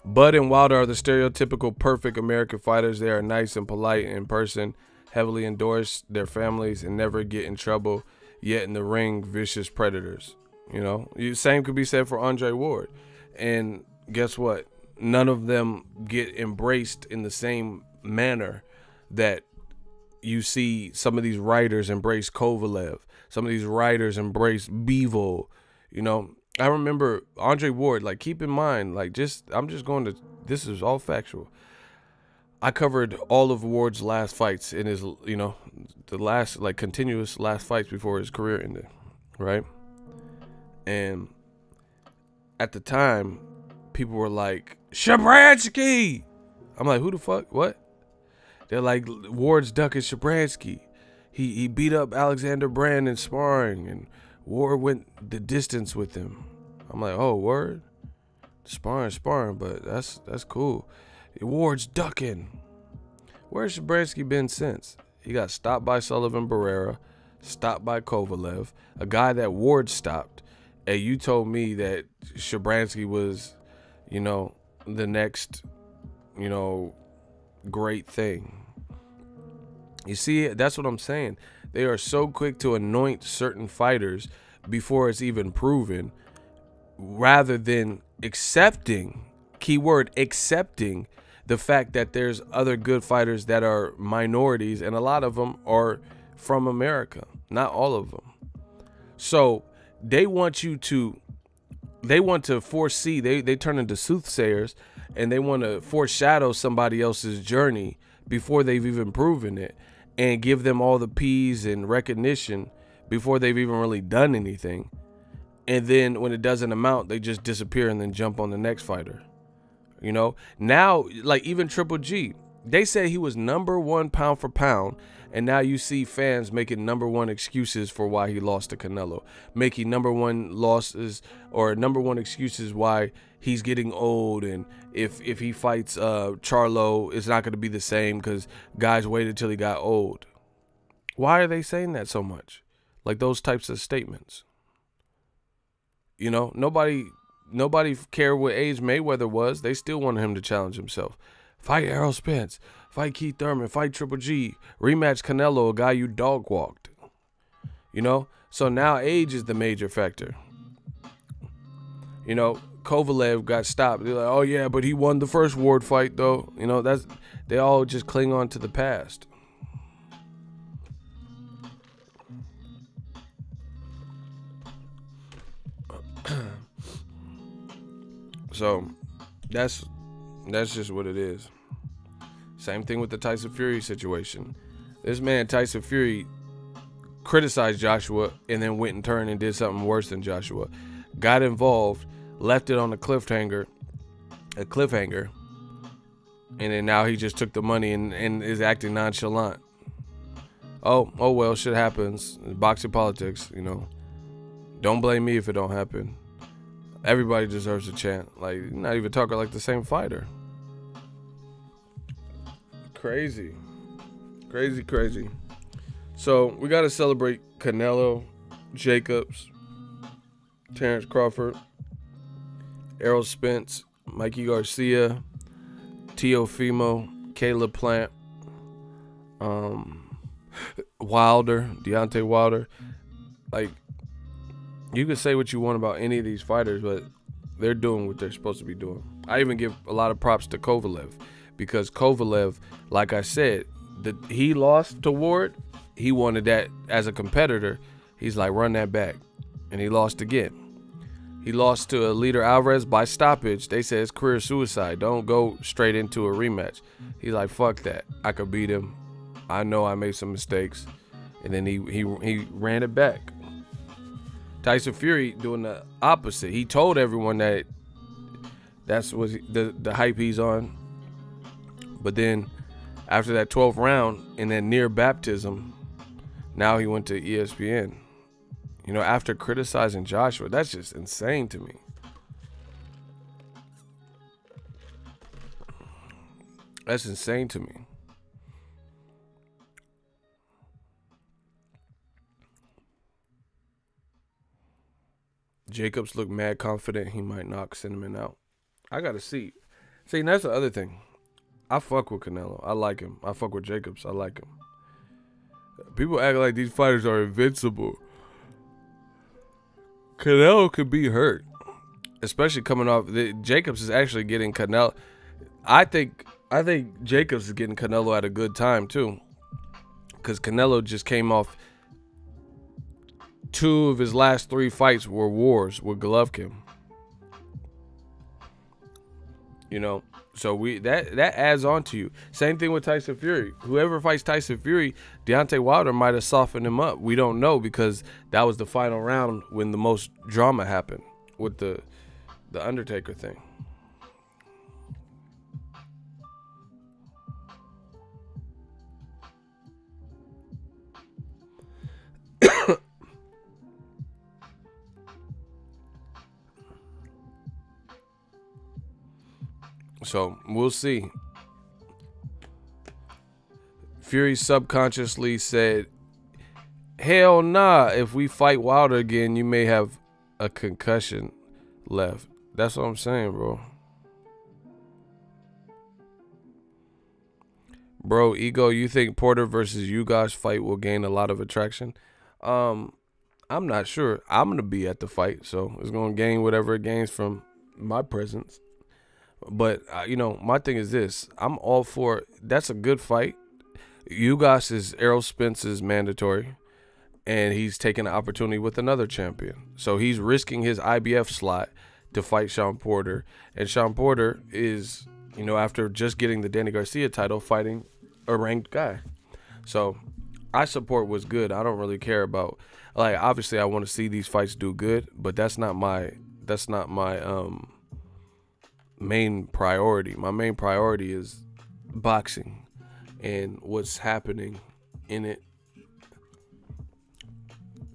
Bud and Wilder are the stereotypical perfect American fighters. They are nice and polite in person, heavily endorse their families, and never get in trouble, yet in the ring, vicious predators. You know, same could be said for Andre Ward. And guess what? None of them get embraced in the same manner that you see some of these writers embrace Kovalev. Some of these writers embrace Bevo. You know, I remember Andre Ward, like, keep in mind, like, I'm just going to, this is all factual. I covered all of Ward's last fights in his, you know, the last, like, continuous last fights before his career ended, right? And at the time, people were like, Shabransky! I'm like, who the fuck? What? They're like, Ward's ducking Shabransky. He beat up Alexander Brand in sparring, and Ward went the distance with him. I'm like, oh, word? Sparring, but that's cool. Ward's ducking. Where's Shabransky been since? He got stopped by Sullivan Barrera, stopped by Kovalev, a guy that Ward stopped. And you told me that Shabransky was, you know, the next, you know, great thing. You see, that's what I'm saying. They are so quick to anoint certain fighters before it's even proven, rather than accepting, keyword accepting, the fact that there's other good fighters that are minorities, and a lot of them are from America, not all of them. So they want to foresee, they turn into soothsayers, and they want to foreshadow somebody else's journey before they've even proven it, and give them all the P's and recognition before they've even really done anything. And then when it doesn't amount, they just disappear and then jump on the next fighter. You know, now, like, even Triple G, they said he was #1 pound for pound, and now you see fans making #1 excuses for why he lost to Canelo, making #1 losses or #1 excuses why he's getting old, and if he fights Charlo, it's not going to be the same because guys waited till he got old. Why are they saying that so much? Like, those types of statements. You know, nobody cared what age Mayweather was. They still wanted him to challenge himself. Fight Errol Spence. Fight Keith Thurman. Fight Triple G. Rematch Canelo, a guy you dog walked. You know? So now age is the major factor. You know, Kovalev got stopped. They're like, oh yeah, but he won the first Ward fight though. You know, they all just cling on to the past. So that's just what it is. Same thing with the Tyson Fury situation. This man, Tyson Fury, criticized Joshua and then went and turned and did something worse than Joshua. Got involved, left it on a cliffhanger, and then now he just took the money and is acting nonchalant. Oh well, shit happens. Boxing politics, you know. Don't blame me if it don't happen. Everybody deserves a chance. Like, you're not even talking like the same fighter. Crazy. So we got to celebrate Canelo, Jacobs, Terrence Crawford, Errol Spence, Mikey Garcia, Teofimo, Caleb Plant, Wilder, Deontay Wilder. Like, you can say what you want about any of these fighters, but they're doing what they're supposed to be doing. I even give a lot of props to Kovalev, because Kovalev, like I said, he lost to Ward. He wanted that as a competitor. He's like, run that back. And he lost again. He lost to Eliter Alvarez by stoppage. They said it's career suicide. Don't go straight into a rematch. He's like, fuck that. I could beat him. I know I made some mistakes. And then he ran it back. Tyson Fury doing the opposite. He told everyone that that's what the hype he's on. But then after that 12th round and then near baptism, now he went to ESPN. You know, after criticizing Joshua, that's just insane to me. That's insane to me. Jacobs looked mad confident he might knock Cinnamon out. I gotta see. See, that's the other thing. I fuck with Canelo. I like him. I fuck with Jacobs. I like him. People act like these fighters are invincible. Canelo could be hurt, especially coming off. Jacobs is actually getting Canelo. I think Jacobs is getting Canelo at a good time too, because Canelo just came off 2 of his last 3 fights were wars with Golovkin. You know, so that adds on to you. Same thing with Tyson Fury. Whoever fights Tyson Fury, Deontay Wilder might have softened him up. We don't know, because that was the final round when the most drama happened with the Undertaker thing. So we'll see. Fury subconsciously said, hell nah, if we fight Wilder again, you may have a concussion left. That's what I'm saying, bro. Bro, Ego, you think Porter versus Ugas fight will gain a lot of attraction? I'm not sure. I'm going to be at the fight, so it's going to gain whatever it gains from my presence. But, you know, my thing is this. I'm all for it. That's a good fight. Ugas is Errol Spence's mandatory, and he's taking an opportunity with another champion. So he's risking his IBF slot to fight Sean Porter. And Sean Porter is, you know, after just getting the Danny Garcia title, fighting a ranked guy. So I support what's good. I don't really care about, like, obviously I want to see these fights do good, but that's not my main priority. My main priority is boxing and what's happening in it.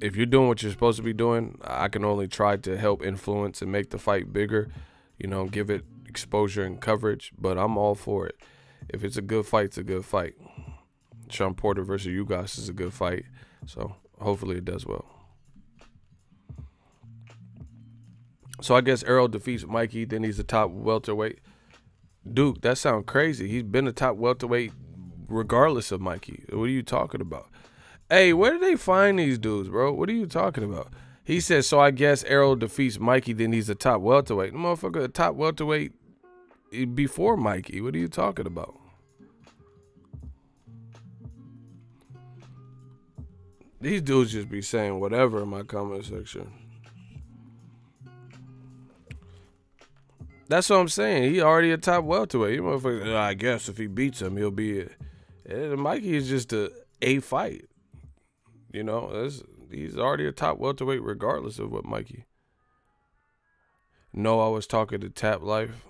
If you're doing what you're supposed to be doing, I can only try to help influence and make the fight bigger, you know, give it exposure and coverage, but I'm all for it. If it's a good fight, it's a good fight. Sean Porter versus Ugas is a good fight, so hopefully it does well. So I guess Errol defeats Mikey, then he's the top welterweight. Duke, that sounds crazy. He's been a top welterweight regardless of Mikey. What are you talking about? Hey, where do they find these dudes, bro? What are you talking about? He says, so I guess Errol defeats Mikey, then he's the top welterweight. The motherfucker, the top welterweight before Mikey. What are you talking about? These dudes just be saying whatever in my comment section. That's what I'm saying. He already a top welterweight. You motherfucker, I guess if he beats him, he'll be it. Mikey is just a fight. You know, he's already a top welterweight regardless of what Mikey. No, I was talking to Tap Life.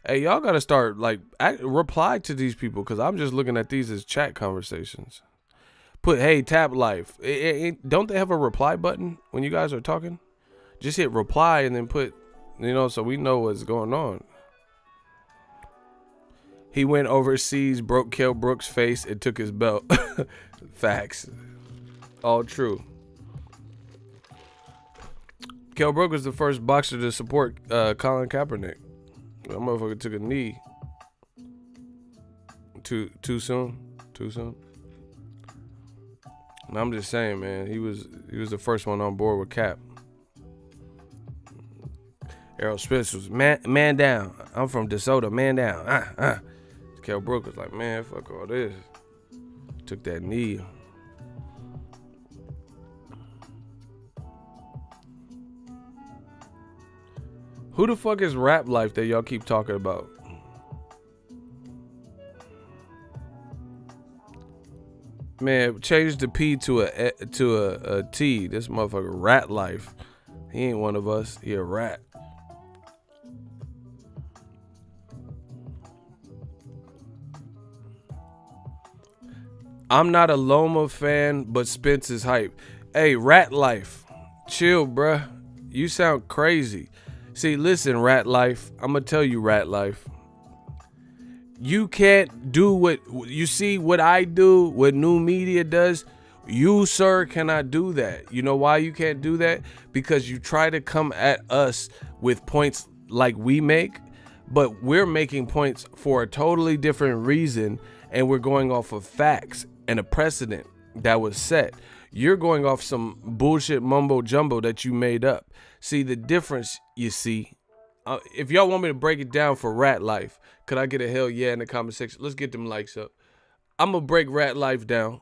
Hey, y'all got to start, like, reply to these people, because I'm just looking at these as chat conversations. Put, hey, Tap Life. Don't they have a reply button when you guys are talking? Just hit reply and then put, you know, so we know what's going on. He went overseas, broke Kell Brook's face, and took his belt. Facts. All true. Kell Brook was the first boxer to support Colin Kaepernick. That motherfucker took a knee. Too soon? Too soon? And I'm just saying, man, he was the first one on board with Cap. Errol Spence was man down. I'm from DeSoto, man down. Kell Brook was like, man, fuck all this. Took that knee. Who the fuck is Rap Life that y'all keep talking about? Man, change the P to a T. This motherfucker Rat Life. He ain't one of us. He a rat. I'm not a Loma fan, but Spence is hype. Hey, Rat Life, chill, bruh. You sound crazy. See, listen, Rat Life. I'm gonna tell you, Rat Life. You can't do what you see what I do, what new media does. You, sir, cannot do that. You know why you can't do that? Because you try to come at us with points like we make, but we're making points for a totally different reason, and we're going off of facts and a precedent that was set. You're going off some bullshit mumbo jumbo that you made up. See the difference, you see. If y'all want me to break it down for Rat Life, could I get a hell yeah in the comment section? Let's get them likes up. I'm going to break Rat Life down.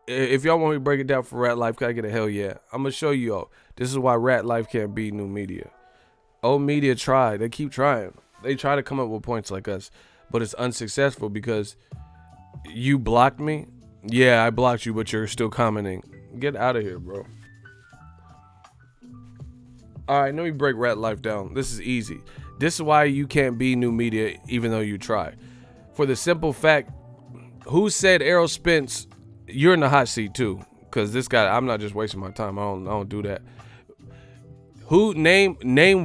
If y'all want me to break it down for Rat Life, could I get a hell yeah? I'm going to show you all. This is why Rat Life can't be new media. Old media try. They keep trying. They try to come up with points like us, but it's unsuccessful because you blocked me. Yeah, I blocked you, but you're still commenting. Get out of here, bro. All right, let me break Rat Life down. This is easy. This is why you can't be new media even though you try. For the simple fact, who said Errol Spence? You're in the hot seat too, because this guy, I'm not just wasting my time. I don't do that. Who name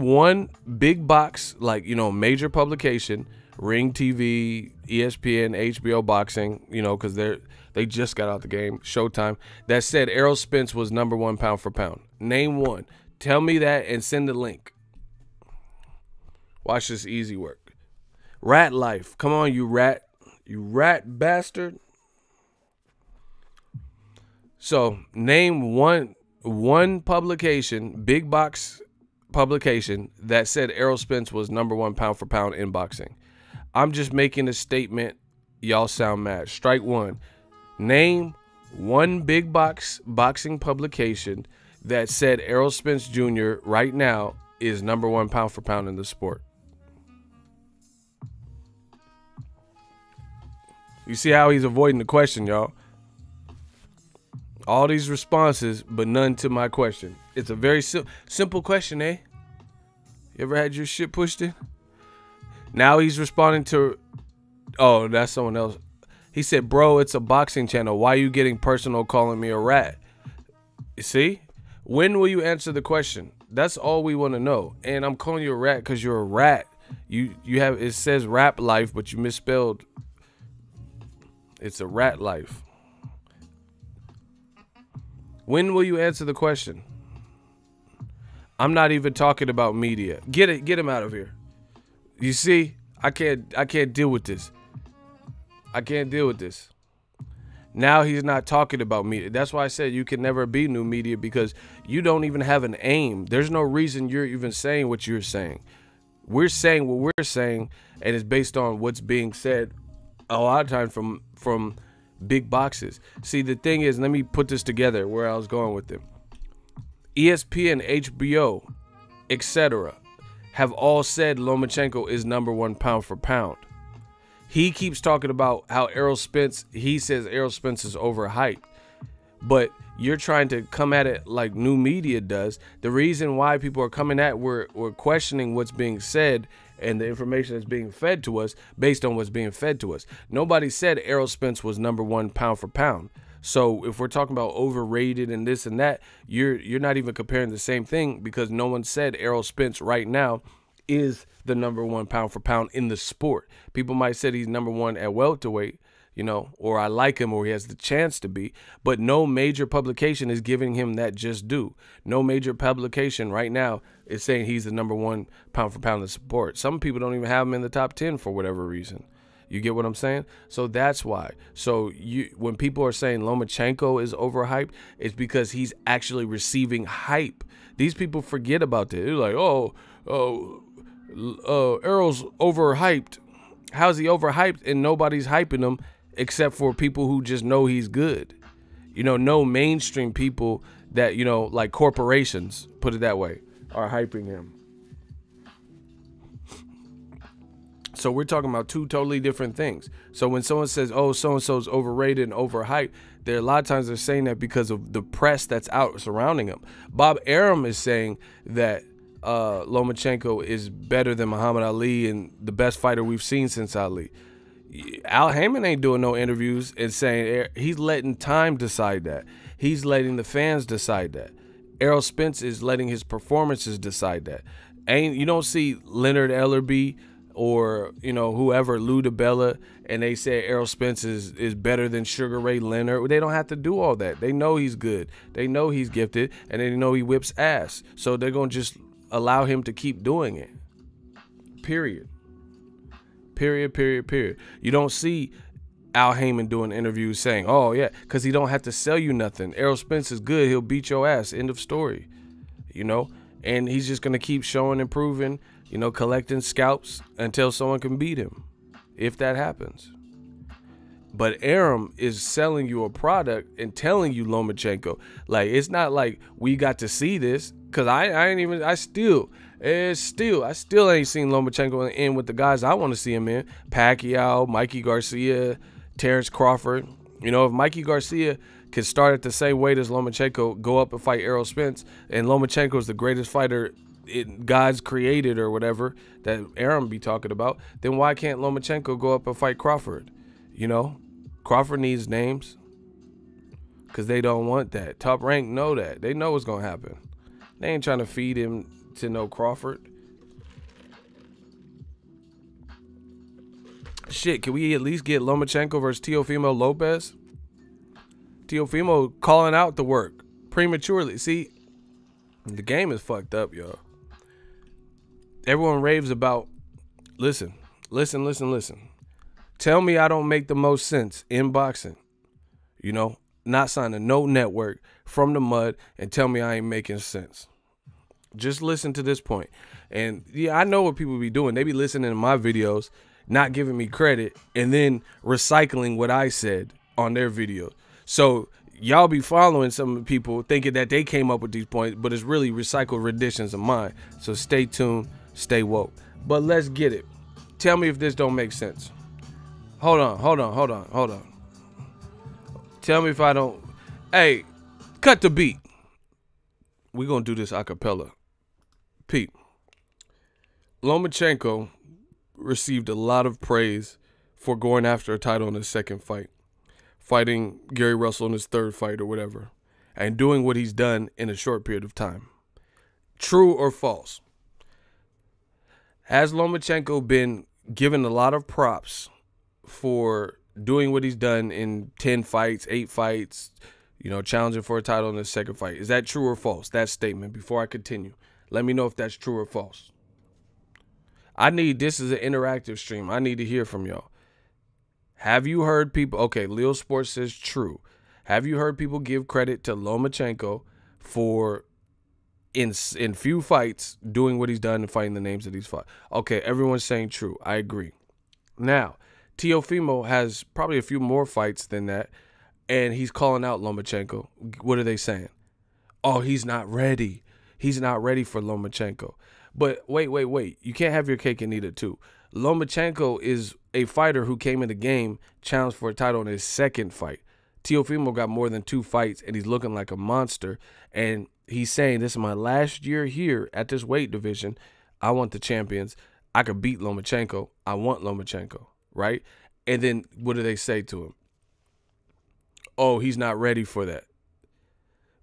one big box, like, you know, major publication, Ring TV, ESPN, HBO Boxing, you know, because they just got out the game, Showtime, that said Errol Spence was #1 pound for pound. Name one. Tell me that and send the link. Watch this easy work. Rat Life. Come on, you rat. You rat bastard. So, name one publication, big box publication, that said Errol Spence was #1 pound for pound in boxing. I'm just making a statement. Y'all sound mad. Strike one. Name one big box boxing publication that said Errol Spence Jr. right now is #1 pound for pound in the sport. You see how he's avoiding the question, y'all? All these responses, but none to my question. It's a very simple question, eh? You ever had your shit pushed in? Now he's responding to, oh, that's someone else. He said, bro, it's a boxing channel. Why are you getting personal calling me a rat? You see? When will you answer the question? That's all we want to know. And I'm calling you a rat because you're a rat. You have, it says Rap Life, but you misspelled. It's a Rat Life. When will you answer the question? I'm not even talking about media. Get him out of here. You see, I can't deal with this. I can't deal with this. Now he's not talking about media. That's why I said you can never be new media, because you don't even have an aim. There's no reason you're even saying what you're saying. We're saying what we're saying, and it's based on what's being said a lot of times from big boxes. See, the thing is, let me put this together where I was going with it. ESPN, HBO, etc. have all said Lomachenko is #1 pound for pound. He keeps talking about how Errol Spence, he says Errol Spence is overhyped. But you're trying to come at it like new media does. The reason why people are coming at, we're questioning what's being said and the information that's being fed to us based on what's being fed to us. Nobody said Errol Spence was #1 pound for pound. So if we're talking about overrated and this and that, you're not even comparing the same thing, because no one said Errol Spence right now is the #1 pound for pound in the sport. People might say he's #1 at welterweight, you know, or I like him, or he has the chance to be, but no major publication is giving him that just due. No major publication right now is saying he's the #1 pound for pound in the sport. Some people don't even have him in the top 10 for whatever reason. You get what I'm saying? So that's why. So when people are saying Lomachenko is overhyped, it's because he's actually receiving hype. These people forget about this. They're like, Errol's overhyped. How's he overhyped and nobody's hyping him except for people who just know he's good? You know, no mainstream people that, you know, like corporations, put it that way, are hyping him. So we're talking about two totally different things. So when someone says, oh, so-and-so's overrated and overhyped, a lot of times they're saying that because of the press that's out surrounding him. Bob Arum is saying that Lomachenko is better than Muhammad Ali and the best fighter we've seen since Ali. Al Heyman ain't doing no interviews and saying, he's letting time decide that. He's letting the fans decide that. Errol Spence is letting his performances decide that. You don't see Leonard Ellerby or, whoever, Lou DiBella, and they say Errol Spence is better than Sugar Ray Leonard. They don't have to do all that. They know he's good. They know he's gifted, and they know he whips ass. So they're going to just allow him to keep doing it. Period. You don't see Al Heyman doing interviews saying, oh, yeah, because he don't have to sell you nothing. Errol Spence is good. He'll beat your ass. End of story. And he's just going to keep showing and proving, collecting scalps until someone can beat him, if that happens. But Arum is selling you a product and telling you Lomachenko. Like, it's not like we got to see this, because I still ain't seen Lomachenko in with the guys I want to see him in. Pacquiao, Mikey Garcia, Terrence Crawford. If Mikey Garcia can start at the same weight as Lomachenko, go up and fight Errol Spence, and Lomachenko is the greatest fighter God's created or whatever that Arum be talking about, then why can't Lomachenko go up and fight Crawford? Crawford needs names because they don't want that. Top Rank know that. They know what's going to happen. They ain't trying to feed him to no Crawford. Shit, can we at least get Lomachenko versus Teofimo Lopez? Teofimo calling out the work prematurely. See, the game is fucked up, y'all. Everyone raves about, listen. Tell me I don't make the most sense in boxing. Not signing no network from the mud and tell me I ain't making sense. Just listen to this point. And yeah, I know what people be doing. They be listening to my videos, not giving me credit, and then recycling what I said on their videos. So y'all be following some people thinking that they came up with these points, but it's really recycled renditions of mine. So stay tuned, stay woke. But let's get it. Tell me if this don't make sense. Hold on. Tell me if I don't. Hey, cut the beat. We're going to do this a cappella. Pete. Lomachenko received a lot of praise for going after a title in his second fight, fighting Gary Russell in his third fight or whatever, and doing what he's done in a short period of time. True or false? Has Lomachenko been given a lot of props for doing what he's done in 10 fights, 8 fights, challenging for a title in his second fight? Is that true or false, that statement? Before I continue, let me know if that's true or false. This is an interactive stream. I need to hear from y'all. Have you heard people, okay, Leo Sports says true. Have you heard people give credit to Lomachenko for in few fights doing what he's done and fighting the names that he's fought? Okay, everyone's saying true. I agree. Now, Teofimo has probably a few more fights than that, and he's calling out Lomachenko. What are they saying? Oh, he's not ready. He's not ready for Lomachenko. But wait. You can't have your cake and eat it too. Lomachenko is a fighter who came in the game, challenged for a title in his second fight. Teofimo got more than 2 fights, and he's looking like a monster. And he's saying, this is my last year here at this weight division. I want the champions. I could beat Lomachenko. I want Lomachenko, right? And then what do they say to him? Oh, he's not ready for that.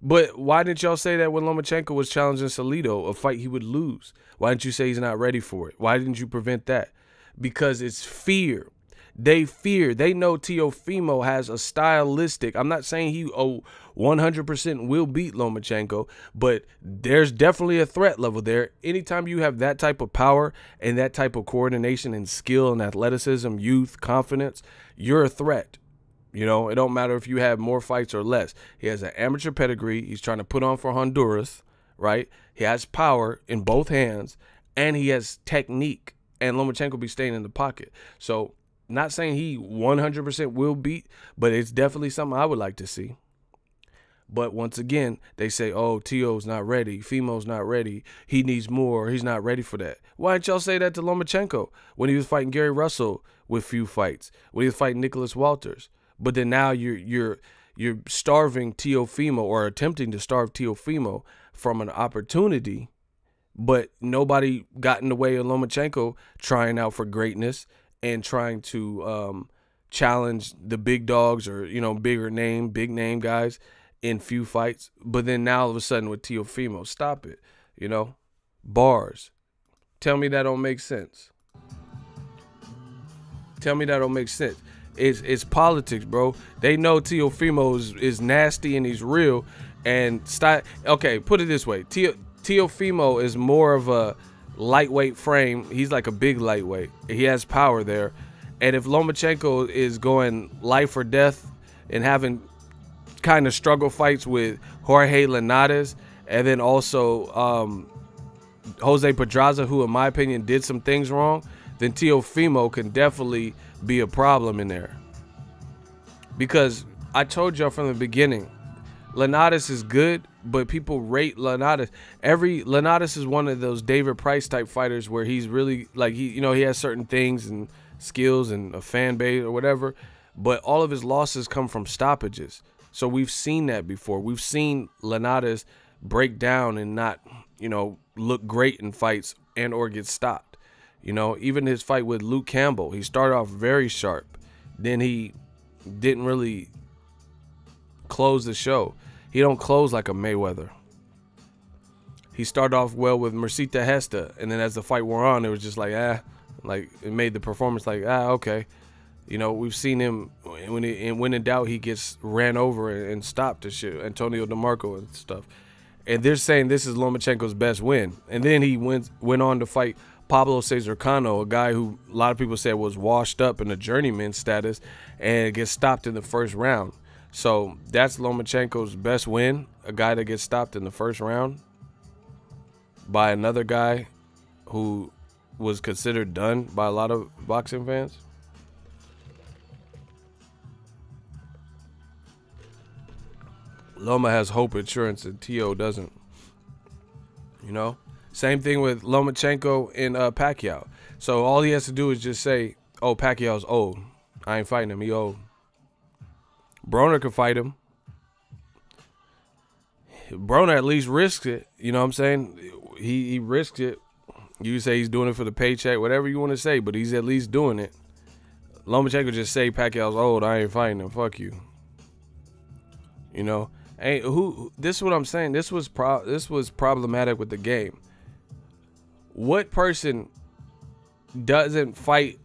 But why didn't y'all say that when Lomachenko was challenging Salido, a fight he would lose? Why didn't you say he's not ready for it? Why didn't you prevent that? Because it's fear. They fear. They know Teofimo has a stylistic. I'm not saying he 100% will beat Lomachenko, but there's definitely a threat level there. Anytime you have that type of power and that type of coordination and skill and athleticism, youth, confidence, you're a threat. It don't matter if you have more fights or less. He has an amateur pedigree. He's trying to put on for Honduras, right? He has power in both hands, and he has technique. And Lomachenko be staying in the pocket. So, not saying he 100% will beat, but it's definitely something I would like to see. But once again, they say, oh, T.O.'s not ready. Femo's not ready. He needs more. He's not ready for that. Why didn't y'all say that to Lomachenko when he was fighting Gary Russell with few fights, when he was fighting Nicholas Walters? But then now you're starving Teofimo, or attempting to starve Teofimo from an opportunity, but nobody got in the way of Lomachenko trying out for greatness and trying to challenge the big dogs, or, you know, big name guys in few fights. But then now all of a sudden with Teofimo, stop it, you know? Bars. Tell me that don't make sense. Tell me that don't make sense. It's politics, bro. They know Teofimo is nasty and he's real. And okay, put it this way. Teofimo is more of a lightweight frame. He's like a big lightweight. He has power there. And if Lomachenko is going life or death and having kind of struggle fights with Jorge Linares, and then also Jose Pedraza, who in my opinion did some things wrong, then Teofimo can definitely be a problem in there. Because I told y'all from the beginning, Linares is good, but people rate Linares. Linares is one of those David Price type fighters where he's really like, he has certain things and skills and a fan base or whatever, but all of his losses come from stoppages. So we've seen that before. We've seen Linares break down and not, look great in fights and or get stopped. Even his fight with Luke Campbell, he started off very sharp. Then he didn't really close the show. He don't close like a Mayweather. He started off well with Mercita Hesta, and then as the fight wore on, it was just like, like it made the performance like, okay. We've seen him, when in doubt, he gets ran over and stopped and shit, Antonio DeMarco and stuff. And they're saying this is Lomachenko's best win. And then he went on to fight Pablo Cesar Cano, a guy who a lot of people said was washed up in a journeyman status, and gets stopped in the first round. So that's Lomachenko's best win, a guy that gets stopped in the first round by another guy who was considered done by a lot of boxing fans. Loma has hope insurance and T.O. doesn't. Same thing with Lomachenko and Pacquiao. So all he has to do is just say, oh, Pacquiao's old. I ain't fighting him. He old. Broner could fight him. Broner at least risks it. You know what I'm saying? He risked it. You say he's doing it for the paycheck, whatever you want to say, but he's at least doing it. Lomachenko just say Pacquiao's old. I ain't fighting him. Fuck you. This is what I'm saying. This was problematic with the game. What person doesn't fight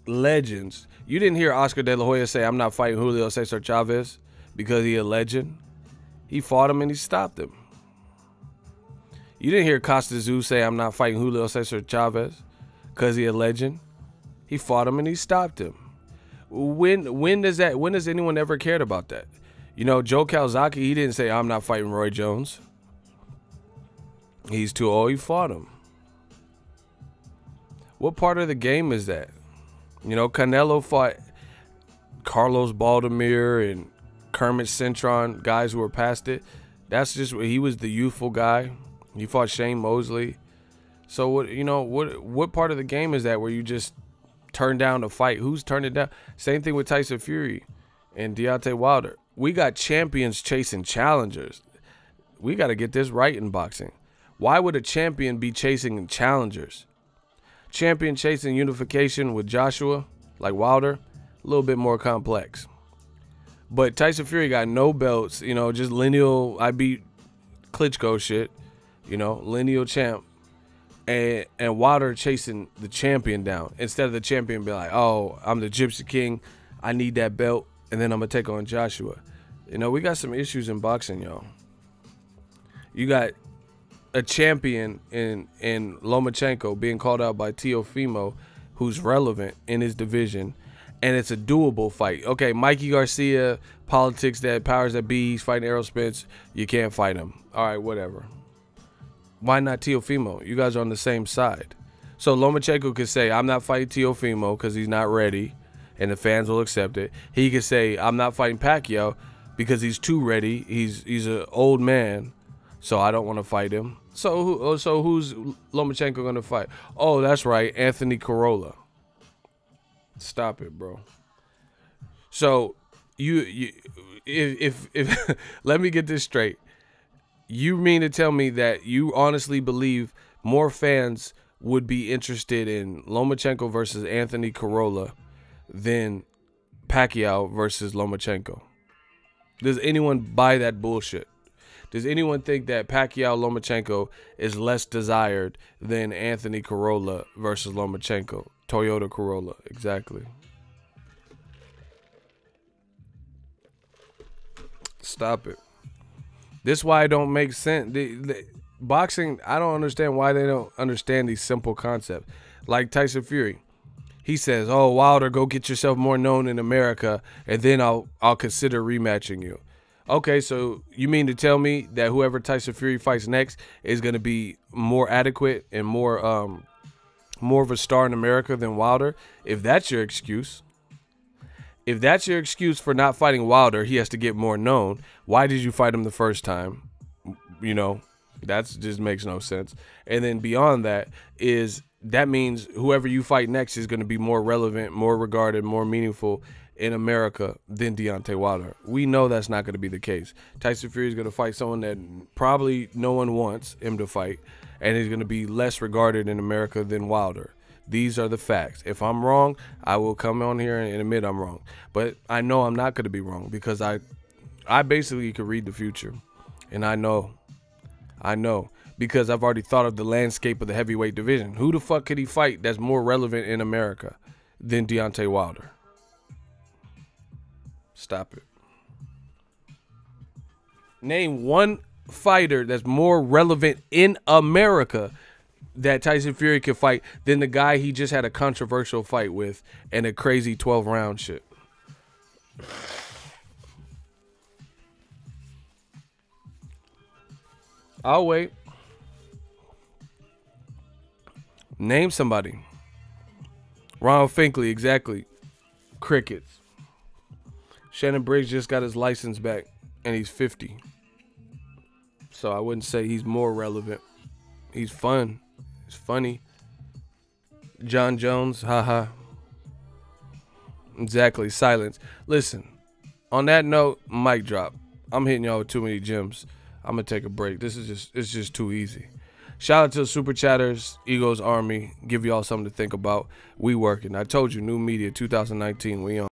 legends? You didn't hear Oscar De La Hoya say, I'm not fighting Julio Cesar Chavez because he a legend. He fought him and he stopped him. You didn't hear Costa Zoo say, I'm not fighting Julio Cesar Chavez because he a legend. He fought him and he stopped him. When does anyone ever cared about that? Joe Calzaghe, he didn't say, I'm not fighting Roy Jones. He's too old. He fought him. What part of the game is that? Canelo fought Carlos Baldomir and Kermit Cintron, guys who were past it. That's just he was the youthful guy. He fought Shane Mosley. So what part of the game is that where you just turn down the fight? Who's turned it down? Same thing with Tyson Fury and Deontay Wilder. We got champions chasing challengers. We got to get this right in boxing. Why would a champion be chasing challengers? Champion chasing unification with Joshua, like Wilder, a little bit more complex. But Tyson Fury got no belts, just lineal, I beat Klitschko shit, lineal champ. And Wilder chasing the champion down. Instead of the champion being like, oh, I'm the Gypsy King, I need that belt, and then I'm going to take on Joshua. We got some issues in boxing, y'all. You got a champion in Lomachenko being called out by Teofimo, who's relevant in his division, and it's a doable fight. Okay, Mikey Garcia, politics, that powers that be, he's fighting Errol Spence. You can't fight him. All right, whatever. Why not Teofimo? You guys are on the same side. So Lomachenko could say, I'm not fighting Teofimo because he's not ready, and the fans will accept it. He could say, I'm not fighting Pacquiao because he's too ready. He's an old man, so I don't want to fight him. So who's Lomachenko gonna fight? Oh, that's right, Anthony Corolla. Stop it, bro. So if let me get this straight. You mean to tell me that you honestly believe more fans would be interested in Lomachenko versus Anthony Corolla than Pacquiao versus Lomachenko? Does anyone buy that bullshit? Does anyone think that Pacquiao Lomachenko is less desired than Anthony Corolla versus Lomachenko? Toyota Corolla, exactly. Stop it. This is why it don't make sense. Boxing, I don't understand why they don't understand these simple concepts. Like Tyson Fury. He says, oh, Wilder, go get yourself more known in America, and then I'll consider rematching you. Okay, so you mean to tell me that whoever Tyson Fury fights next is going to be more adequate and more of a star in America than Wilder? If that's your excuse, for not fighting Wilder, he has to get more known. Why did you fight him the first time? You know, that just makes no sense. And then beyond that that means whoever you fight next is going to be more relevant, more regarded, more meaningful in America than Deontay Wilder. We know that's not going to be the case. Tyson Fury is going to fight someone that probably no one wants him to fight, and he's going to be less regarded in America than Wilder. These are the facts. If I'm wrong, I will come on here and admit I'm wrong. But I know I'm not going to be wrong because I basically could read the future. And I know. Because I've already thought of the landscape of the heavyweight division. Who the fuck could he fight that's more relevant in America than Deontay Wilder? Stop it. Name one fighter that's more relevant in America that Tyson Fury could fight than the guy he just had a controversial fight with and a crazy 12-round shit. I'll wait. Name somebody. Ronald Finkley, exactly. Crickets. Shannon Briggs just got his license back, and he's 50. So I wouldn't say he's more relevant. He's fun. He's funny. John Jones, haha. Exactly, silence. Listen, on that note, mic drop. I'm hitting y'all with too many gems. I'm going to take a break. It's just too easy. Shout out to the Super Chatters, Egos Army. Give y'all something to think about. We working. I told you, new media 2019. We on.